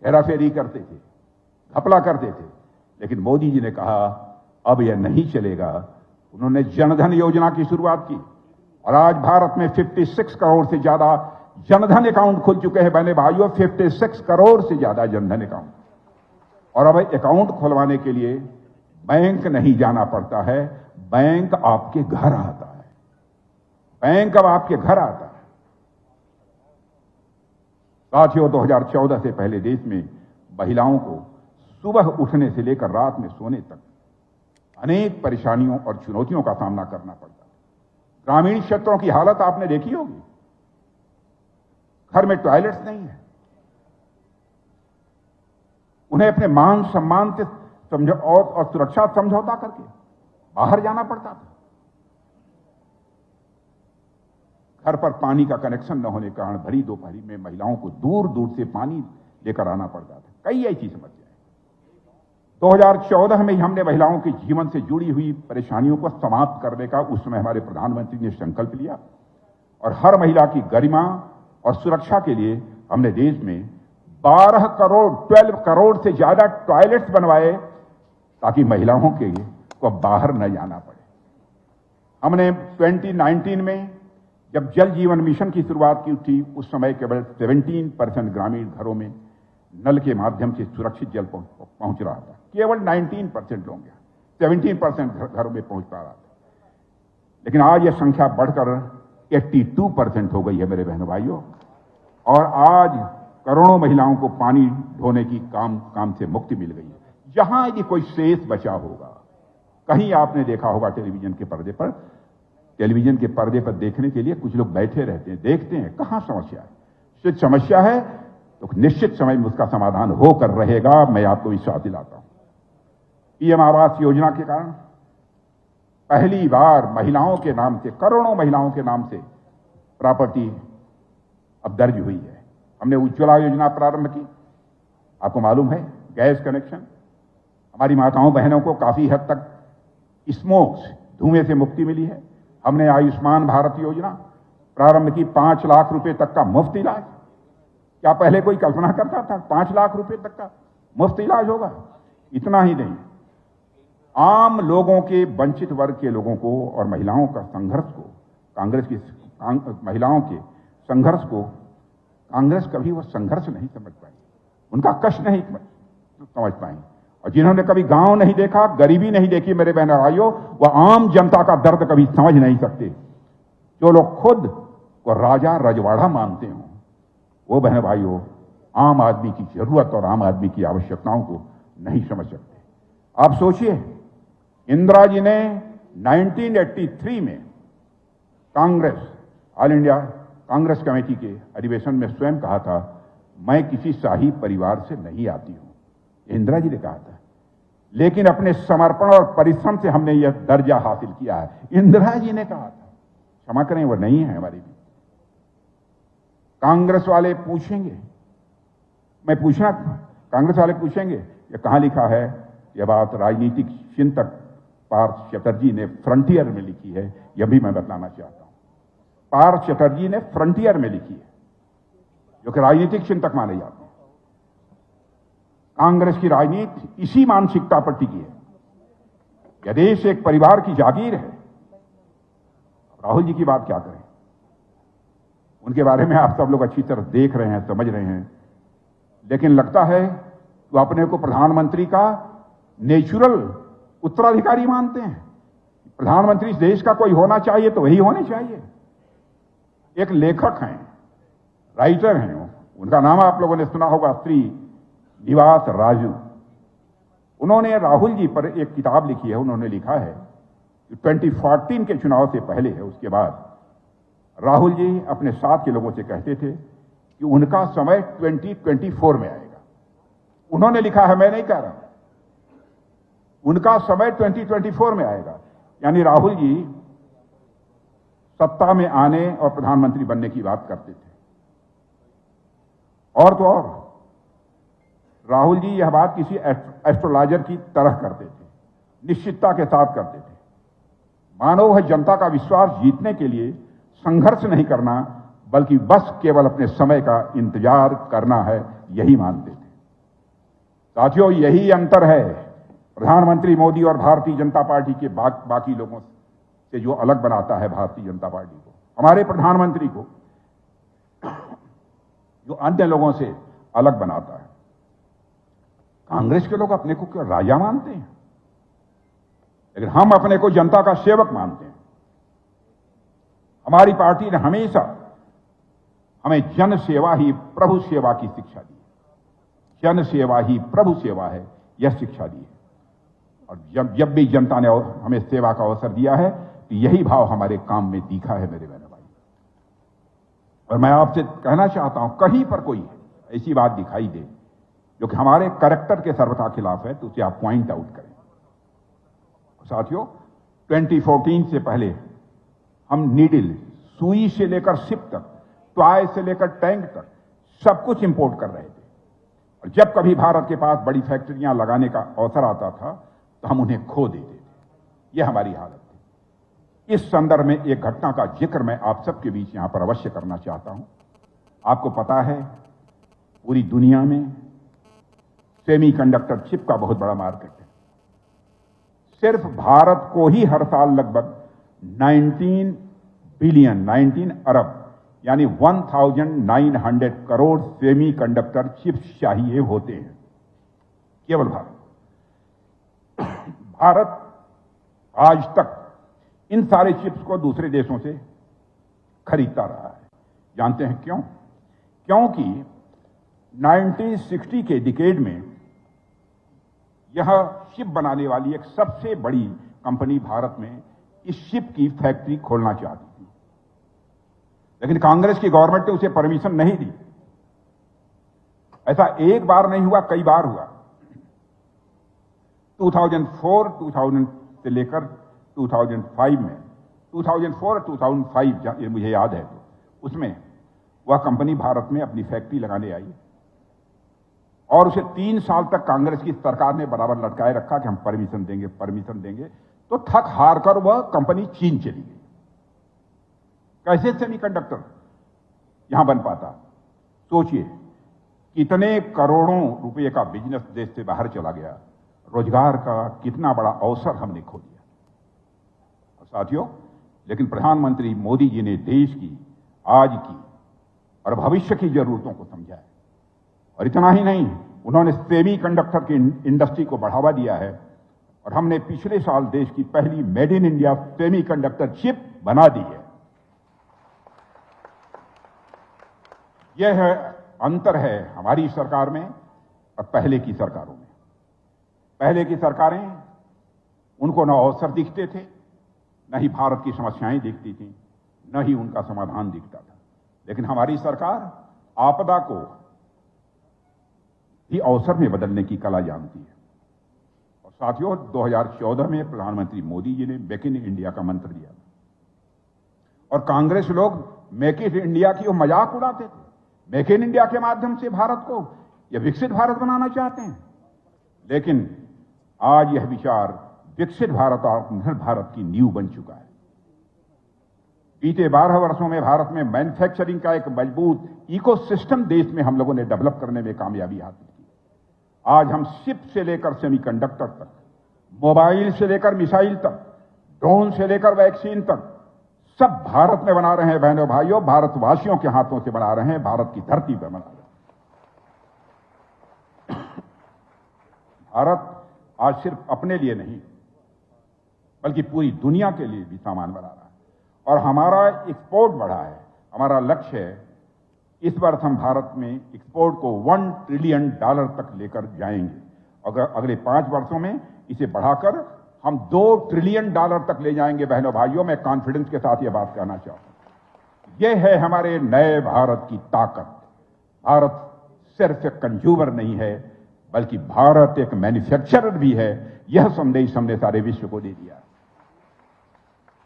हेराफेरी करते थे, घपला करते थे। लेकिन मोदी जी ने कहा अब यह नहीं चलेगा। उन्होंने जनधन योजना की शुरुआत की और आज भारत में 56 करोड़ से ज्यादा जनधन अकाउंट खुल चुके हैं। बहने भाइयों, 56 करोड़ से ज्यादा जनधन अकाउंट। और अब अकाउंट खुलवाने के लिए बैंक नहीं जाना पड़ता है, बैंक आपके घर आता है। बैंक अब आपके घर आता है। साथियों, 2014 से पहले देश में महिलाओं को सुबह उठने से लेकर रात में सोने तक अनेक परेशानियों और चुनौतियों का सामना करना पड़ता है। ग्रामीण क्षेत्रों की हालत आपने देखी होगी, घर में टॉयलेट्स नहीं है, उन्हें अपने मान सम्मान से और सुरक्षा समझौता करके बाहर जाना पड़ता था। घर पर पानी का कनेक्शन न होने के कारण भरी दोपहरी में महिलाओं को दूर दूर से पानी लेकर आना पड़ता था। कई ऐसी समस्याएं। 2014 में ही हमने महिलाओं के जीवन से जुड़ी हुई परेशानियों को समाप्त करने का उस समय हमारे प्रधानमंत्री ने संकल्प लिया और हर महिला की गरिमा और सुरक्षा के लिए हमने देश में 12 करोड़ से ज्यादा टॉयलेट्स बनवाए ताकि महिलाओं के को बाहर न जाना पड़े। हमने 2019 में जब जल जीवन मिशन की शुरुआत की थी, उस समय केवल 17% ग्रामीण घरों में नल के माध्यम से सुरक्षित जल पहुंच रहा था। केवल 19% लोग, 17% घरों में पहुंच पा रहा था। लेकिन आज यह संख्या बढ़कर 82% हो गई है मेरे बहनों भाइयों। और आज करोड़ों महिलाओं को पानी ढोने की काम से मुक्ति मिल गई है। जहां यदि कोई शेष बचा होगा, कहीं आपने देखा होगा टेलीविजन के पर्दे पर देखने के लिए कुछ लोग बैठे रहते हैं, देखते हैं, कहां समस्या है। सिर्फ समस्या है तो निश्चित समय में उसका समाधान होकर रहेगा, मैं आपको विश्वास दिलाता हूं। पीएम आवास योजना के कारण पहली बार महिलाओं के नाम से, करोड़ों महिलाओं के नाम से प्रॉपर्टी अब दर्ज हुई है। हमने उज्ज्वला योजना प्रारंभ की, आपको मालूम है, गैस कनेक्शन। हमारी माताओं बहनों को काफी हद तक स्मोक्स, धुएं से मुक्ति मिली है। हमने आयुष्मान भारत योजना प्रारंभ की, 5 लाख रुपए तक का मुफ्त इलाज। क्या पहले कोई कल्पना करता था 5 लाख रुपए तक का मुफ्त इलाज होगा? इतना ही नहीं, आम लोगों के, वंचित वर्ग के लोगों को और महिलाओं का संघर्ष को, महिलाओं के संघर्ष को कांग्रेस कभी वो संघर्ष नहीं समझ पाई, उनका कष्ट नहीं समझ पाई। और जिन्होंने कभी गांव नहीं देखा, गरीबी नहीं देखी मेरे बहन भाइयों, वह आम जनता का दर्द कभी समझ नहीं सकते। जो लोग खुद को राजा रजवाड़ा मानते हो, वो बहन भाइयों आम आदमी की जरूरत और आम आदमी की आवश्यकताओं को नहीं समझ सकते। आप सोचिए, इंदिरा जी ने 1983 में Congress, all India Congress committee के अधिवेशन में स्वयं कहा था, मैं किसी शाही परिवार से नहीं आती हूं। इंदिरा जी ने कहा था, लेकिन अपने समर्पण और परिश्रम से हमने यह दर्जा हासिल किया है। इंदिरा जी ने कहा था, क्षमा करें, वो नहीं है हमारी भी। कांग्रेस वाले पूछेंगे, मैं पूछना, कांग्रेस वाले पूछेंगे ये कहां लिखा है? यह बात राजनीतिक चिंतक पार्थ चटर्जी ने फ्रंटियर में लिखी है, यह भी मैं बताना चाहता हूं। पार्थ चटर्जी ने फ्रंटियर में लिखी है, जो कि राजनीतिक चिंतक माने जाते हैं। कांग्रेस की राजनीति इसी मानसिकता पर टिकी है। यह देश एक परिवार की जागीर है। राहुल जी की बात क्या करें, उनके बारे में आप सब लोग अच्छी तरह देख रहे हैं, समझ रहे हैं। लेकिन लगता है तो अपने को प्रधानमंत्री का नेचुरल उत्तराधिकारी मानते हैं। प्रधानमंत्री इस देश का कोई होना चाहिए तो वही होने चाहिए। एक लेखक हैं, राइटर हैं, उनका नाम आप लोगों ने सुना होगा, श्री निवास राजू। उन्होंने राहुल जी पर एक किताब लिखी है। उन्होंने लिखा है कि 2014 के चुनाव से पहले है, उसके बाद राहुल जी अपने साथ के लोगों से कहते थे कि उनका समय 2024 में आएगा। उन्होंने लिखा है, मैं नहीं कह रहा, उनका समय 2024 में आएगा। यानी राहुल जी सत्ता में आने और प्रधानमंत्री बनने की बात करते थे। और तो और राहुल जी यह बात किसी एस्ट्रोलॉजर की तरह करते थे, निश्चितता के साथ करते थे। मानो वह जनता का विश्वास जीतने के लिए संघर्ष नहीं करना, बल्कि बस केवल अपने समय का इंतजार करना है, यही मानते थे। साथियों, यही अंतर है प्रधानमंत्री मोदी और भारतीय जनता पार्टी के बाकी लोगों से जो अलग बनाता है भारतीय जनता पार्टी को, हमारे प्रधानमंत्री को जो अन्य लोगों से अलग बनाता है। कांग्रेस के लोग अपने को क्यों राजा मानते हैं, लेकिन हम अपने को जनता का सेवक मानते हैं। हमारी पार्टी ने हमेशा हमें जन सेवा ही प्रभु सेवा की शिक्षा दी है। जन सेवा ही प्रभु सेवा है, यह शिक्षा दी है। और जब भी जनता ने हमें सेवा का अवसर दिया है, तो यही भाव हमारे काम में दिखा है मेरे बहनों भाई। और मैं आपसे कहना चाहता हूं, कहीं पर कोई ऐसी बात दिखाई दे जो कि हमारे कैरेक्टर के सर्वथा खिलाफ है, तो उसे आप पॉइंट आउट करें। साथियों, 2014 से पहले हम नीडल, सुई से लेकर शिप तक, टॉय से लेकर टैंक तक सब कुछ इंपोर्ट कर रहे थे। और जब कभी भारत के पास बड़ी फैक्ट्रियां लगाने का अवसर आता था, तो हम उन्हें खो देते थे। यह हमारी हालत थी। इस संदर्भ में एक घटना का जिक्र मैं आप सबके बीच यहां पर अवश्य करना चाहता हूं। आपको पता है, पूरी दुनिया में सेमीकंडक्टर चिप का बहुत बड़ा मार्केट है। सिर्फ भारत को ही हर साल लगभग 19 अरब यानी 1900 करोड़ सेमीकंडक्टर चिप्स चाहिए होते हैं, केवल भारत आज तक इन सारे चिप्स को दूसरे देशों से खरीदता रहा है। जानते हैं क्यों? क्योंकि 1960 के डिकेड में यह चिप बनाने वाली एक सबसे बड़ी कंपनी भारत में इस चिप की फैक्ट्री खोलना चाहती थी, लेकिन कांग्रेस की गवर्नमेंट ने उसे परमिशन नहीं दी। ऐसा एक बार नहीं हुआ, कई बार हुआ। 2004 से लेकर 2005 में, 2004 2005 ये मुझे याद है, तो उसमें वह कंपनी भारत में अपनी फैक्ट्री लगाने आई और उसे 3 साल तक कांग्रेस की सरकार ने बराबर लटकाए रखा कि हम परमिशन देंगे, तो थक हार कर वह कंपनी चीन चली गई। कैसे सेमीकंडक्टर यहां बन पाता? सोचिए, कितने करोड़ों रुपए का बिजनेस देश से बाहर चला गया, रोजगार का कितना बड़ा अवसर हमने खो दिया। और साथियों, लेकिन प्रधानमंत्री मोदी जी ने देश की, आज की और भविष्य की जरूरतों को समझा है। और इतना ही नहीं, उन्होंने सेमीकंडक्टर की इंडस्ट्री को बढ़ावा दिया है और हमने पिछले साल देश की पहली made in India semiconductor chip बना दी है। यह अंतर है हमारी सरकार में और पहले की सरकारों में। पहले की सरकारें, उनको न अवसर दिखते थे, न ही भारत की समस्याएं दिखती थी, न ही उनका समाधान दिखता था। लेकिन हमारी सरकार आपदा को भी अवसर में बदलने की कला जानती है। और साथियों, 2014 में प्रधानमंत्री मोदी जी ने मेक इन इंडिया का मंत्र दिया और कांग्रेस लोग मेक इन इंडिया की मजाक उड़ाते थे। मेक इन इंडिया के माध्यम से भारत को यह विकसित भारत बनाना चाहते हैं, लेकिन आज यह विचार विकसित भारत और आत्मनिर्भर भारत की नींव बन चुका है। बीते 12 वर्षों में भारत में मैन्युफैक्चरिंग का एक मजबूत इकोसिस्टम देश में हम लोगों ने डेवलप करने में कामयाबी हासिल की। आज हम चिप से लेकर सेमीकंडक्टर तक, मोबाइल से लेकर मिसाइल तक, ड्रोन से लेकर वैक्सीन तक सब भारत में बना रहे हैं। बहनों भाइयों, भारतवासियों के हाथों से बना रहे हैं, भारत की धरती पर बना रहे हैं। भारत आज सिर्फ अपने लिए नहीं, बल्कि पूरी दुनिया के लिए भी सामान बना रहा है और हमारा एक्सपोर्ट बढ़ा है। हमारा लक्ष्य है, इस वर्ष हम भारत में एक्सपोर्ट को $1 ट्रिलियन तक लेकर जाएंगे। अगर अगले 5 वर्षों में इसे बढ़ाकर हम $2 ट्रिलियन तक ले जाएंगे। बहनों भाइयों, मैं कॉन्फिडेंस के साथ यह बात कहना चाहता हूं। यह है हमारे नए भारत की ताकत। भारत सिर्फ एक कंज्यूमर नहीं है, बल्कि भारत एक मैन्युफैक्चरर भी है। यह संदेश हमने सारे विश्व को दे दिया।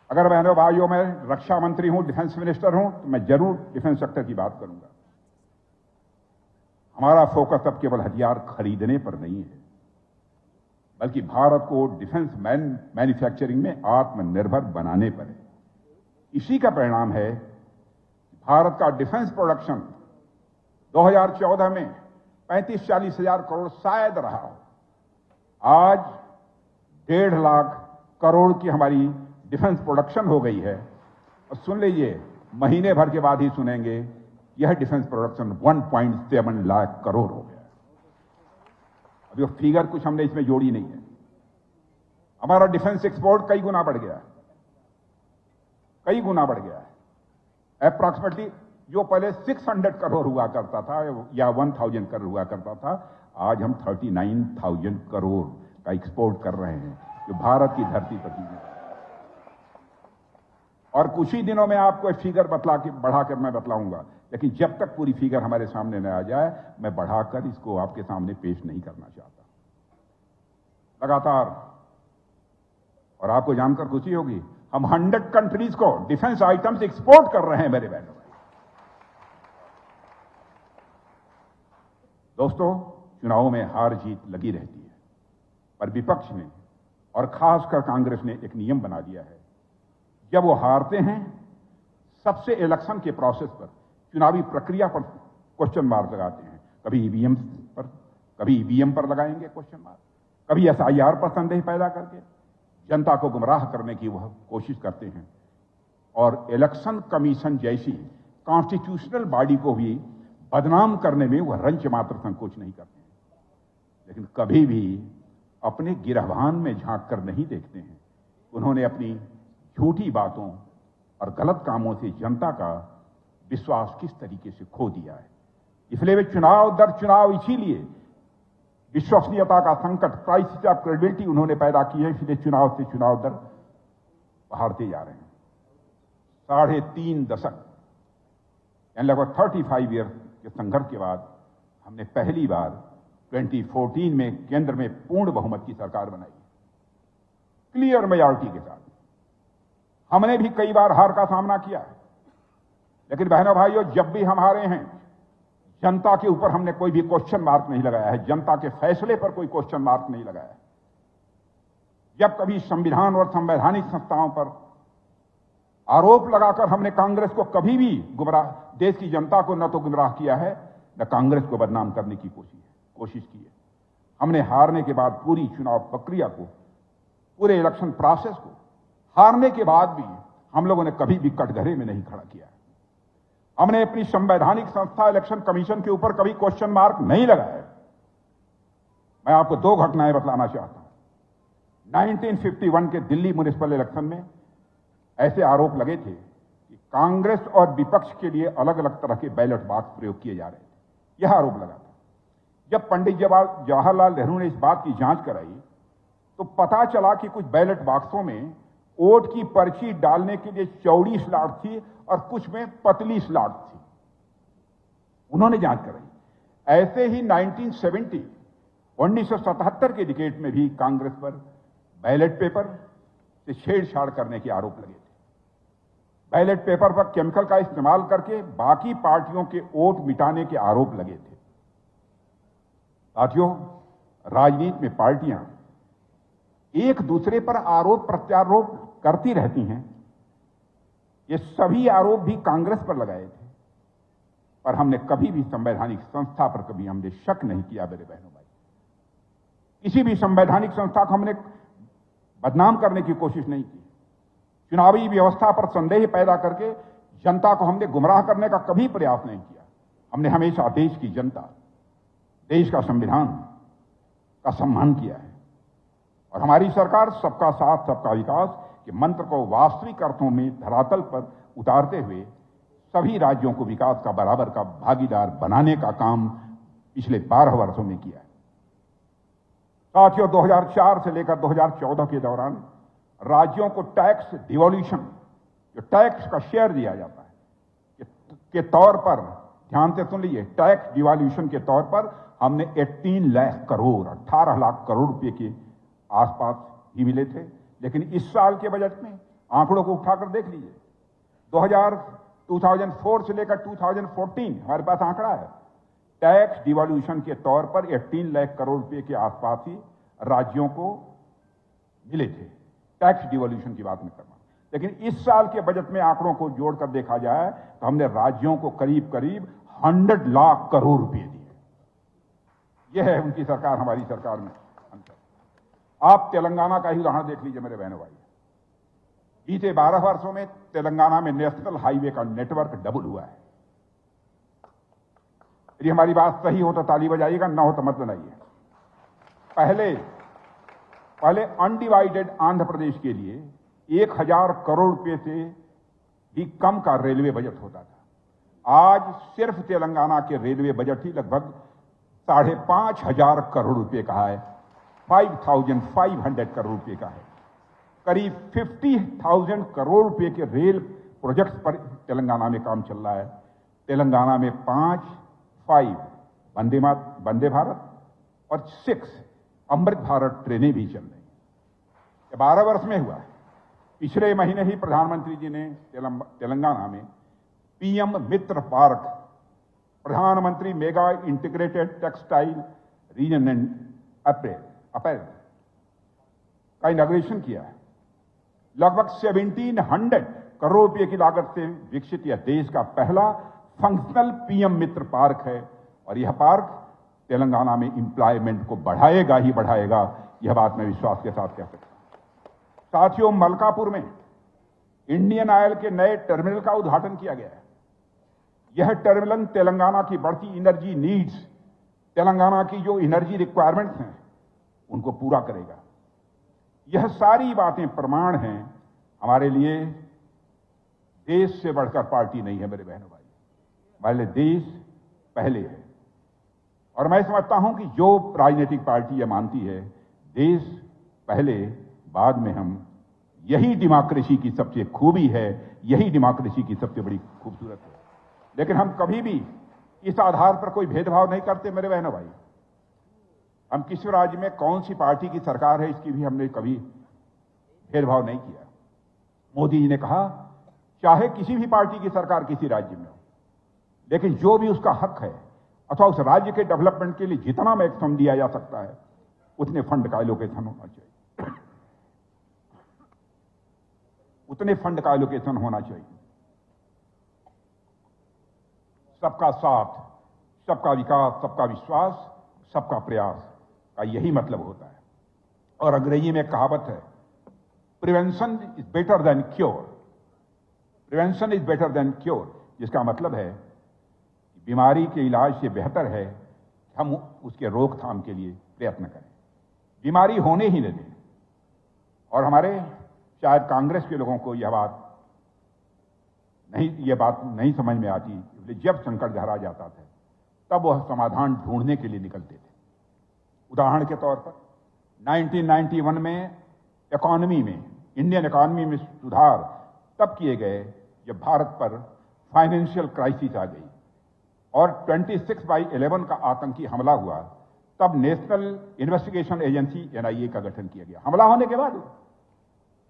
अगर बहनों भाइयों, मैं रक्षा मंत्री हूं, डिफेंस मिनिस्टर हूं, तो मैं जरूर डिफेंस सेक्टर की बात करूंगा। हमारा फोकस अब केवल हथियार खरीदने पर नहीं है, बल्कि भारत को डिफेंस मैन्युफैक्चरिंग में आत्मनिर्भर बनाने पर है। इसी का परिणाम है भारत का डिफेंस प्रोडक्शन 2014 में 35-40 हजार करोड़ शायद रहा हो। आज 1.5 लाख करोड़ की हमारी डिफेंस प्रोडक्शन हो गई है। और सुन लीजिए, महीने भर के बाद ही सुनेंगे यह डिफेंस प्रोडक्शन 1.7 लाख करोड़ हो गया। अभी वो फिगर कुछ हमने इसमें जोड़ी नहीं है। हमारा डिफेंस एक्सपोर्ट कई गुना बढ़ गया है, कई गुना बढ़ गया है। अप्रॉक्सीमेटली जो पहले 600 करोड़ हुआ करता था या 1000 करोड़ हुआ करता था, आज हम 39,000 करोड़ का एक्सपोर्ट कर रहे हैं, जो भारत की धरती पर की है। और कुछ ही दिनों में आपको एक फिगर बढ़ाकर मैं बतलाऊंगा, लेकिन जब तक पूरी फिगर हमारे सामने न आ जाए, मैं बढ़ाकर इसको आपके सामने पेश नहीं करना चाहता। लगातार, और आपको जानकर खुशी होगी, हम 100 कंट्रीज को डिफेंस आइटम्स एक्सपोर्ट कर रहे हैं मेरे बहनों। दोस्तों, चुनावों में हार जीत लगी रहती है, पर विपक्ष ने और खासकर कांग्रेस ने एक नियम बना दिया है। जब वो हारते हैं, सबसे इलेक्शन के प्रोसेस पर, चुनावी प्रक्रिया पर क्वेश्चन मार्क लगाते हैं। कभी ईवीएम पर लगाएंगे क्वेश्चन मार्क, कभी एसआईआर पर संदेह पैदा करके जनता को गुमराह करने की वह कोशिश करते हैं। और इलेक्शन कमीशन जैसी कॉन्स्टिट्यूशनल बॉडी को भी बदनाम करने में वह रंच मात्र संकोच नहीं करते हैं। लेकिन कभी भी अपने गिरहवान में झांक कर नहीं देखते हैं। उन्होंने अपनी झूठी बातों और गलत कामों से जनता का विश्वास किस तरीके से खो दिया है। इसलिए वे चुनाव दर चुनाव इसीलिए विश्वसनीयता का संकट, क्राइसिस ऑफ क्रेडिबिलिटी उन्होंने पैदा की है। इसलिए चुनाव से चुनाव दर हारते जा रहे हैं। 3.5 दशक यानी लगभग 35 ईयर के संघर्ष के बाद हमने पहली बार 2014 में केंद्र में पूर्ण बहुमत की सरकार बनाई, क्लियर मेजॉरिटी के साथ। हमने भी कई बार हार का सामना किया है, लेकिन बहनों भाइयों, जब भी हम हारे हैं, जनता के ऊपर हमने कोई भी क्वेश्चन मार्क नहीं लगाया है, जनता के फैसले पर कोई क्वेश्चन मार्क नहीं लगाया है। जब कभी संविधान और संवैधानिक संस्थाओं पर आरोप लगाकर हमने कांग्रेस को कभी भी गुमराह, देश की जनता को न तो गुमराह किया है, न कांग्रेस को बदनाम करने की कोशिश की है। हमने हारने के बाद पूरी चुनाव प्रक्रिया को, पूरे इलेक्शन प्रोसेस को, हारने के बाद भी हम लोगों ने कभी भी कटघरे में नहीं खड़ा किया। हमने अपनी संवैधानिक संस्था इलेक्शन कमीशन के ऊपर कभी क्वेश्चन मार्क नहीं लगाया। मैं आपको 2 घटनाएं बतलाना चाहता हूं। 1951 के दिल्ली म्युनिसिपल इलेक्शन में ऐसे आरोप लगे थे कि कांग्रेस और विपक्ष के लिए अलग अलग तरह के बैलेट बॉक्स प्रयोग किए जा रहे थे। यह आरोप लगा था। जब पंडित जवाहरलाल नेहरू ने इस बात की जांच कराई, तो पता चला कि कुछ बैलेट बॉक्सों में वोट की पर्ची डालने के लिए चौड़ी स्लॉट थी और कुछ में पतली स्लॉट थी। उन्होंने जांच कराई। ऐसे ही 1977 के डिकेट में भी कांग्रेस पर बैलेट पेपर से छेड़छाड़ करने के आरोप लगे थे। बैलेट पेपर पर केमिकल का इस्तेमाल करके बाकी पार्टियों के वोट मिटाने के आरोप लगे थे। साथियों, राजनीति में पार्टियां एक दूसरे पर आरोप प्रत्यारोप करती रहती हैं। ये सभी आरोप भी कांग्रेस पर लगाए थे, पर हमने कभी भी संवैधानिक संस्था पर कभी हमने शक नहीं किया। मेरे बहनों भाई, किसी भी संवैधानिक संस्था को हमने बदनाम करने की कोशिश नहीं की। चुनावी व्यवस्था पर संदेह पैदा करके जनता को हमने गुमराह करने का कभी प्रयास नहीं किया। हमने हमेशा देश की जनता, देश का संविधान का सम्मान किया है। और हमारी सरकार सबका साथ सबका विकास के मंत्र को वास्तविक अर्थों में धरातल पर उतारते हुए सभी राज्यों को विकास का बराबर का भागीदार बनाने का काम पिछले 12 वर्षों में किया है। साथियों, 2004 से लेकर 2014 के दौरान राज्यों को टैक्स डिवोल्यूशन, जो टैक्स का शेयर दिया जाता है, के तौर पर, ध्यान से सुन लीजिए, टैक्स डिवैल्यूएशन के तौर पर हमने 18 लाख करोड़, 18 लाख करोड़ रुपए के आसपास ही मिले थे। लेकिन इस साल के बजट में आंकड़ों को उठाकर देख लीजिए, 2004 से लेकर 2014 हमारे पास आंकड़ा है, टैक्स डिवैल्यूएशन के तौर पर 18 लाख करोड़ रुपए के आसपास ही राज्यों को मिले थे। टैक्स डिवैल्यूएशन की बात नहीं कर रहा, लेकिन इस साल के बजट में आंकड़ों को जोड़कर देखा जाए तो हमने राज्यों को करीब करीब 100 लाख करोड़ रुपए दिए। यह है उनकी सरकार, हमारी सरकार में अंतर। आप तेलंगाना का ही उदाहरण देख लीजिए मेरे बहनों भाई। बीते 12 वर्षों में तेलंगाना में नेशनल हाईवे का नेटवर्क डबल हुआ है। यदि हमारी बात सही हो तो ताली बजाइएगा, ना हो तो मत बनाइए। पहले अनडिवाइडेड आंध्र प्रदेश के लिए 1000 करोड़ रुपए से भी कम का रेलवे बजट होता था। आज सिर्फ तेलंगाना के रेलवे बजट ही लगभग 5,500 करोड़ रुपए का है, 5,500 करोड़ रुपए का है। करीब 50,000 करोड़ रुपए के रेल प्रोजेक्ट्स पर तेलंगाना में काम चल रहा है। तेलंगाना में 5 वंदे भारत और 6 अमृत भारत ट्रेनें भी चल रही हैं। ये 12 वर्ष में हुआ है। पिछले महीने ही प्रधानमंत्री जी ने तेलंगाना में पीएम मित्र पार्क, प्रधानमंत्री mega integrated textile reason and apparel का इनॉग्रेशन किया है। लगभग 1700 करोड़ रुपए की लागत से विकसित यह देश का पहला फंक्शनल पीएम मित्र पार्क है और यह पार्क तेलंगाना में एम्प्लॉयमेंट को बढ़ाएगा ही बढ़ाएगा, यह बात मैं विश्वास के साथ कह सकता हूं। साथियों, मलकापुर में इंडियन ऑयल के नए टर्मिनल का उद्घाटन किया गया है। यह टर्मिनल तेलंगाना की बढ़ती एनर्जी नीड्स, तेलंगाना की जो एनर्जी रिक्वायरमेंट्स हैं, उनको पूरा करेगा। यह सारी बातें प्रमाण हैं हमारे लिए देश से बढ़कर पार्टी नहीं है मेरे बहनों भाई, हमारे लिए देश पहले है। और मैं समझता हूं कि जो राजनीतिक पार्टी यह मानती है देश पहले बाद में हम, यही डेमोक्रेसी की सबसे खूबी है, यही डेमोक्रेसी की सबसे बड़ी खूबसूरत है। लेकिन हम कभी भी इस आधार पर कोई भेदभाव नहीं करते मेरे बहनों भाई। हम किस राज्य में कौन सी पार्टी की सरकार है इसकी भी हमने कभी भेदभाव नहीं किया। मोदी जी ने कहा चाहे किसी भी पार्टी की सरकार किसी राज्य में हो, लेकिन जो भी उसका हक है अथवा उस राज्य के डेवलपमेंट के लिए जितना मैक्सिमम दिया जा सकता है उतने फंड का एलोकेशन होना चाहिए, उतने फंड का एलोकेशन होना चाहिए। सबका साथ, सबका विकास, सबका विश्वास, सबका प्रयास का यही मतलब होता है। और अंग्रेजी में एक कहावत है, prevention is better than cure, prevention is better than cure, जिसका मतलब है कि बीमारी के इलाज से बेहतर है कि हम उसके रोकथाम के लिए प्रयत्न करें, बीमारी होने ही न दें। और हमारे शायद कांग्रेस के लोगों को यह बात नहीं समझ में आती, जब संकट गहरा जाता था तब वह समाधान ढूंढने के लिए निकलते थे। उदाहरण के तौर पर 1991 में इकोनॉमी में, इंडियन इकोनॉमी में सुधार तब किए गए जब भारत पर फाइनेंशियल क्राइसिस आ गई और 26/11 का आतंकी हमला हुआ। तब नेशनल इन्वेस्टिगेशन एजेंसी NIA का गठन किया गया। हमला होने के बाद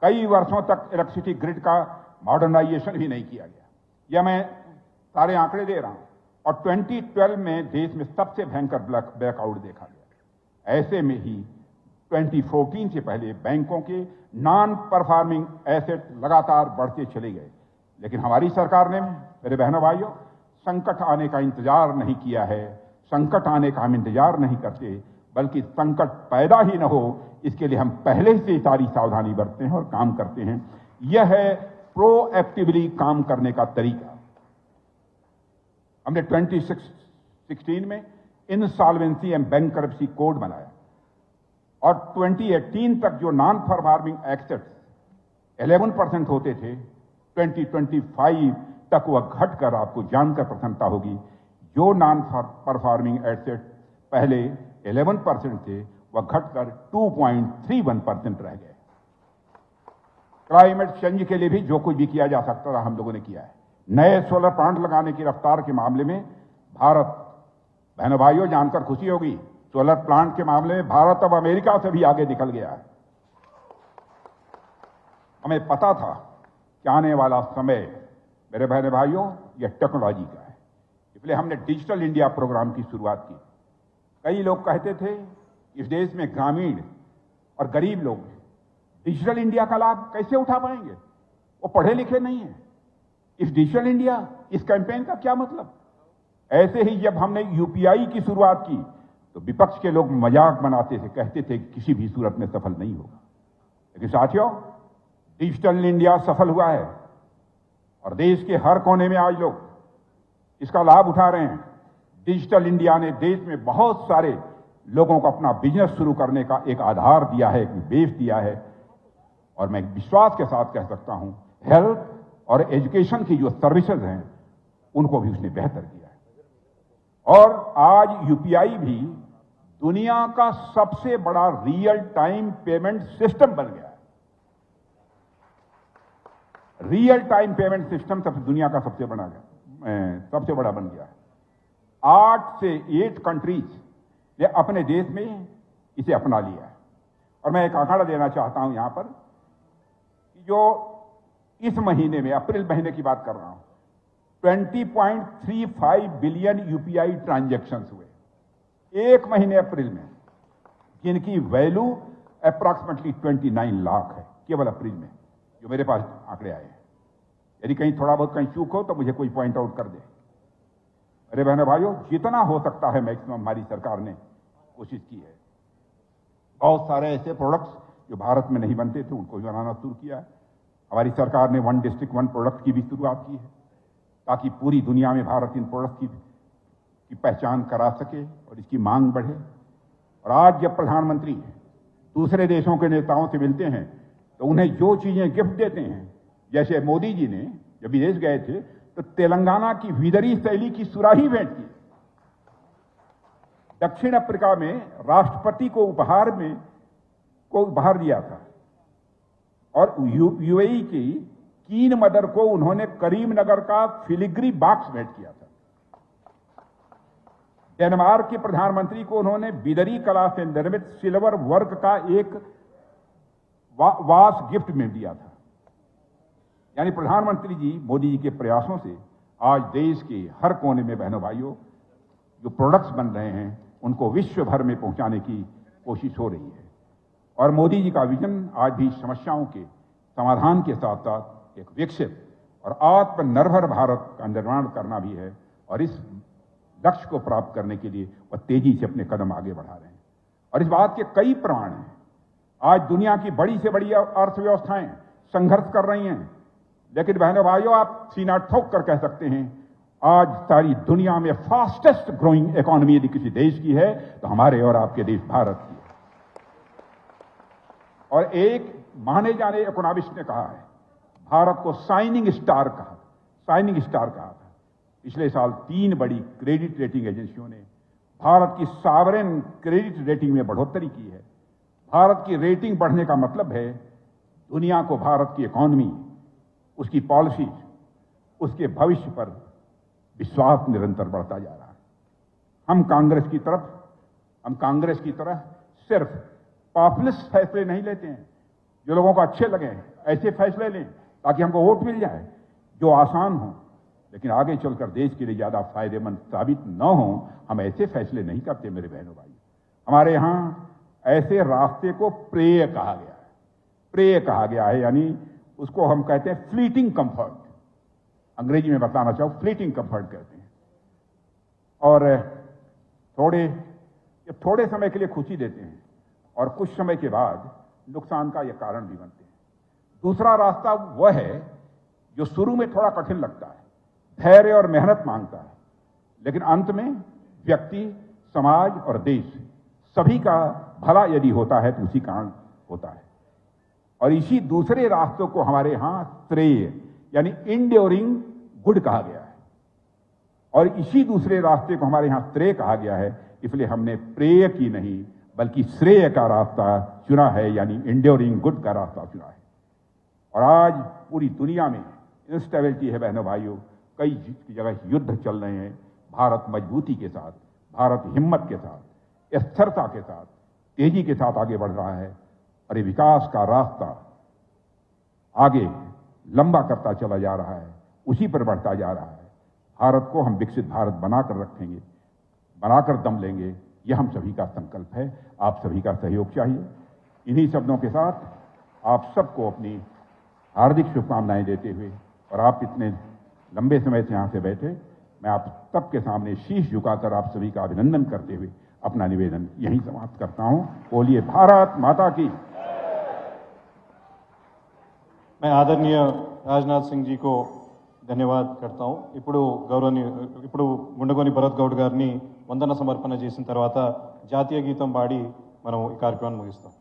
कई वर्षों तक इलेक्ट्रिसिटी ग्रिड का मॉडर्नाइजेशन भी नहीं किया गया। यह मैं सारे आंकड़े दे रहा हूं। और 2012 में देश में सबसे भयंकर ब्लैकआउट देखा गया। ऐसे में ही 2014 से पहले बैंकों के नॉन परफॉर्मिंग एसेट लगातार बढ़ते चले गए। लेकिन हमारी सरकार ने, मेरे बहनों भाइयों, संकट आने का इंतजार नहीं किया है। संकट आने का हम इंतजार नहीं करते, बल्कि संकट पैदा ही न हो इसके लिए हम पहले से सारी सावधानी बरतते हैं और काम करते हैं। यह है प्रोएक्टिवली काम करने का तरीका। हमने 2016 में इंसॉल्वेंसी एंड बैंकरप्सी कोड बनाया और 2018 तक जो नॉन परफॉर्मिंग एसेट्स 11% होते थे, 2025 तक वह घटकर, आपको जानकर प्रसन्नता होगी, जो नॉन परफॉर्मिंग एसेट्स पहले 11% थे वह घटकर 2.31% रह गए। क्लाइमेट चेंज के लिए भी जो कुछ भी किया जा सकता था हम लोगों ने किया है। नए सोलर प्लांट लगाने की रफ्तार के मामले में भारत, बहनों भाइयों जानकर खुशी होगी, सोलर प्लांट के मामले में भारत अब अमेरिका से भी आगे निकल गया है। हमें पता था कि आने वाला समय, मेरे बहनों भाइयों, यह टेक्नोलॉजी का है, इसलिए हमने डिजिटल इंडिया प्रोग्राम की शुरुआत की। कई लोग कहते थे इस देश में ग्रामीण और गरीब लोग डिजिटल इंडिया का लाभ कैसे उठा पाएंगे, वो पढ़े लिखे नहीं है। इस डिजिटल इंडिया, इस कैंपेन का क्या मतलब? ऐसे ही जब हमने यूपीआई की शुरुआत की तो विपक्ष के लोग मजाक बनाते थे, कहते थे कि किसी भी सूरत में सफल नहीं होगा। लेकिन साथियों, डिजिटल इंडिया सफल हुआ है और देश के हर कोने में आज लोग इसका लाभ उठा रहे हैं। डिजिटल इंडिया ने देश में बहुत सारे लोगों को अपना बिजनेस शुरू करने का एक आधार दिया है, एक बेस दिया है, और मैं विश्वास के साथ कह सकता हूं हेल्थ और एजुकेशन की जो सर्विसेज हैं उनको भी उसने बेहतर किया है। और आज यूपीआई भी दुनिया का सबसे बड़ा रियल टाइम पेमेंट सिस्टम बन गया है। रियल टाइम पेमेंट सिस्टम दुनिया का सबसे बड़ा बन गया है। 8 से 8 कंट्रीज ने अपने देश में इसे अपना लिया है। और मैं एक आंकड़ा देना चाहता हूं यहां पर, जो इस महीने में, अप्रैल महीने की बात कर रहा हूं, 20.35 बिलियन यूपीआई ट्रांजैक्शंस हुए एक महीने अप्रैल में, जिनकी वैल्यू अप्रॉक्सीमेटली 29 लाख है केवल अप्रैल में, जो मेरे पास आंकड़े आए हैं। यदि कहीं थोड़ा बहुत कहीं चूक हो तो मुझे कोई पॉइंट आउट कर दे। अरे बहनों भाइयों, जितना हो सकता है मैक्सिमम हमारी सरकार ने कोशिश की है। बहुत सारे ऐसे प्रोडक्ट्स जो भारत में नहीं बनते थे उनको भी बनाना शुरू किया है। हमारी सरकार ने 1 डिस्ट्रिक्ट 1 प्रोडक्ट की भी शुरुआत की है, ताकि पूरी दुनिया में भारत इन प्रोडक्ट की पहचान करा सके और इसकी मांग बढ़े। और आज जब प्रधानमंत्री दूसरे देशों के नेताओं से मिलते हैं तो उन्हें जो चीजें गिफ्ट देते हैं, जैसे मोदी जी ने जब विदेश गए थे तो तेलंगाना की विदरी शैली की सुराही भेंट की। दक्षिण अफ्रीका में राष्ट्रपति को उपहार दिया था, और यूएई की कीन मदर को उन्होंने करीमनगर का फिलिग्री बॉक्स भेंट किया था। डेनमार्क के प्रधानमंत्री को उन्होंने बिदरी कला से निर्मित सिल्वर वर्क का एक वास गिफ्ट में दिया था। यानी प्रधानमंत्री जी, मोदी जी के प्रयासों से आज देश के हर कोने में बहनों भाइयों जो प्रोडक्ट्स बन रहे हैं उनको विश्व भर में पहुंचाने की कोशिश हो रही है। और मोदी जी का विजन आज भी समस्याओं के समाधान के साथ साथ एक विकसित और आत्मनिर्भर भारत का निर्माण करना भी है। और इस लक्ष्य को प्राप्त करने के लिए वह तेजी से अपने कदम आगे बढ़ा रहे हैं। और इस बात के कई प्रमाण हैं। आज दुनिया की बड़ी से बड़ी अर्थव्यवस्थाएं संघर्ष कर रही हैं, लेकिन बहनों भाइयों, आप सीना ठोक कर कह सकते हैं आज सारी दुनिया में फास्टेस्ट ग्रोइंग इकोनॉमी यदि किसी देश की है तो हमारे और आपके देश भारत की है। और एक माने जाने इकोनॉमिस्ट ने कहा है, भारत को शाइनिंग स्टार कहा था। पिछले साल 3 बड़ी क्रेडिट रेटिंग एजेंसियों ने भारत की सॉवरेन क्रेडिट रेटिंग में बढ़ोतरी की है। भारत की रेटिंग बढ़ने का मतलब है दुनिया को भारत की इकोनॉमी, उसकी पॉलिसी, उसके भविष्य पर विश्वास निरंतर बढ़ता जा रहा है। हम कांग्रेस की तरह सिर्फ पॉपुलिस्ट फैसले नहीं लेते हैं जो लोगों को अच्छे लगे, ऐसे फैसले लें ताकि हमको वोट मिल जाए जो आसान हो, लेकिन आगे चलकर देश के लिए ज्यादा फायदेमंद साबित न हो। हम ऐसे फैसले नहीं करते मेरे बहनों भाई। हमारे यहां ऐसे रास्ते को प्रेय कहा गया है, यानी उसको हम कहते हैं फ्लीटिंग कंफर्ट। अंग्रेजी में बताना चाहूं, फ्लीटिंग कंफर्ट कहते हैं। और थोड़े समय के लिए खुशी देते हैं और कुछ समय के बाद नुकसान का यह कारण भी बनते हैं। दूसरा रास्ता वह है जो शुरू में थोड़ा कठिन लगता है, धैर्य और मेहनत मांगता है, लेकिन अंत में व्यक्ति, समाज और देश सभी का भला यदि होता है तो उसी कारण होता है। और इसी दूसरे रास्तों को हमारे यहां श्रेय यानी इंड्योरिंग गुड कहा गया है, और इसी दूसरे रास्ते को हमारे यहां श्रेय कहा गया है। इसलिए हमने प्रेय की नहीं बल्कि श्रेय का रास्ता चुना है, यानी इंड्योरिंग गुड का रास्ता चुना है। और आज पूरी दुनिया में इंस्टेबिलिटी है बहनों भाइयों, कई जगह युद्ध चल रहे हैं, भारत मजबूती के साथ, भारत हिम्मत के साथ, स्थिरता के साथ, तेजी के साथ आगे बढ़ रहा है और ये विकास का रास्ता आगे लंबा करता चला जा रहा है, उसी पर बढ़ता जा रहा है। भारत को हम विकसित भारत बनाकर रखेंगे, बनाकर दम लेंगे, यह हम सभी का संकल्प है। आप सभी का सहयोग चाहिए। इन्हीं शब्दों के साथ आप सबको अपनी हार्दिक शुभकामनाएं देते हुए, और आप इतने लंबे समय से यहां से बैठे, मैं आप सबके सामने शीश झुकाकर आप सभी का अभिनंदन करते हुए अपना निवेदन यहीं समाप्त करता हूं। बोलिए भारत माता की। मैं आदरणीय राजनाथ सिंह जी को ధన్యవాद करता हूं। ఇప్పుడు గుండగోని భరత్ గౌడ్ గారిని వందన సమర్పణ చేసిన తర్వాత జాతీయ గీతం పాడి మనం ఈ కార్యక్రమాన్ని ముగిస్తాం।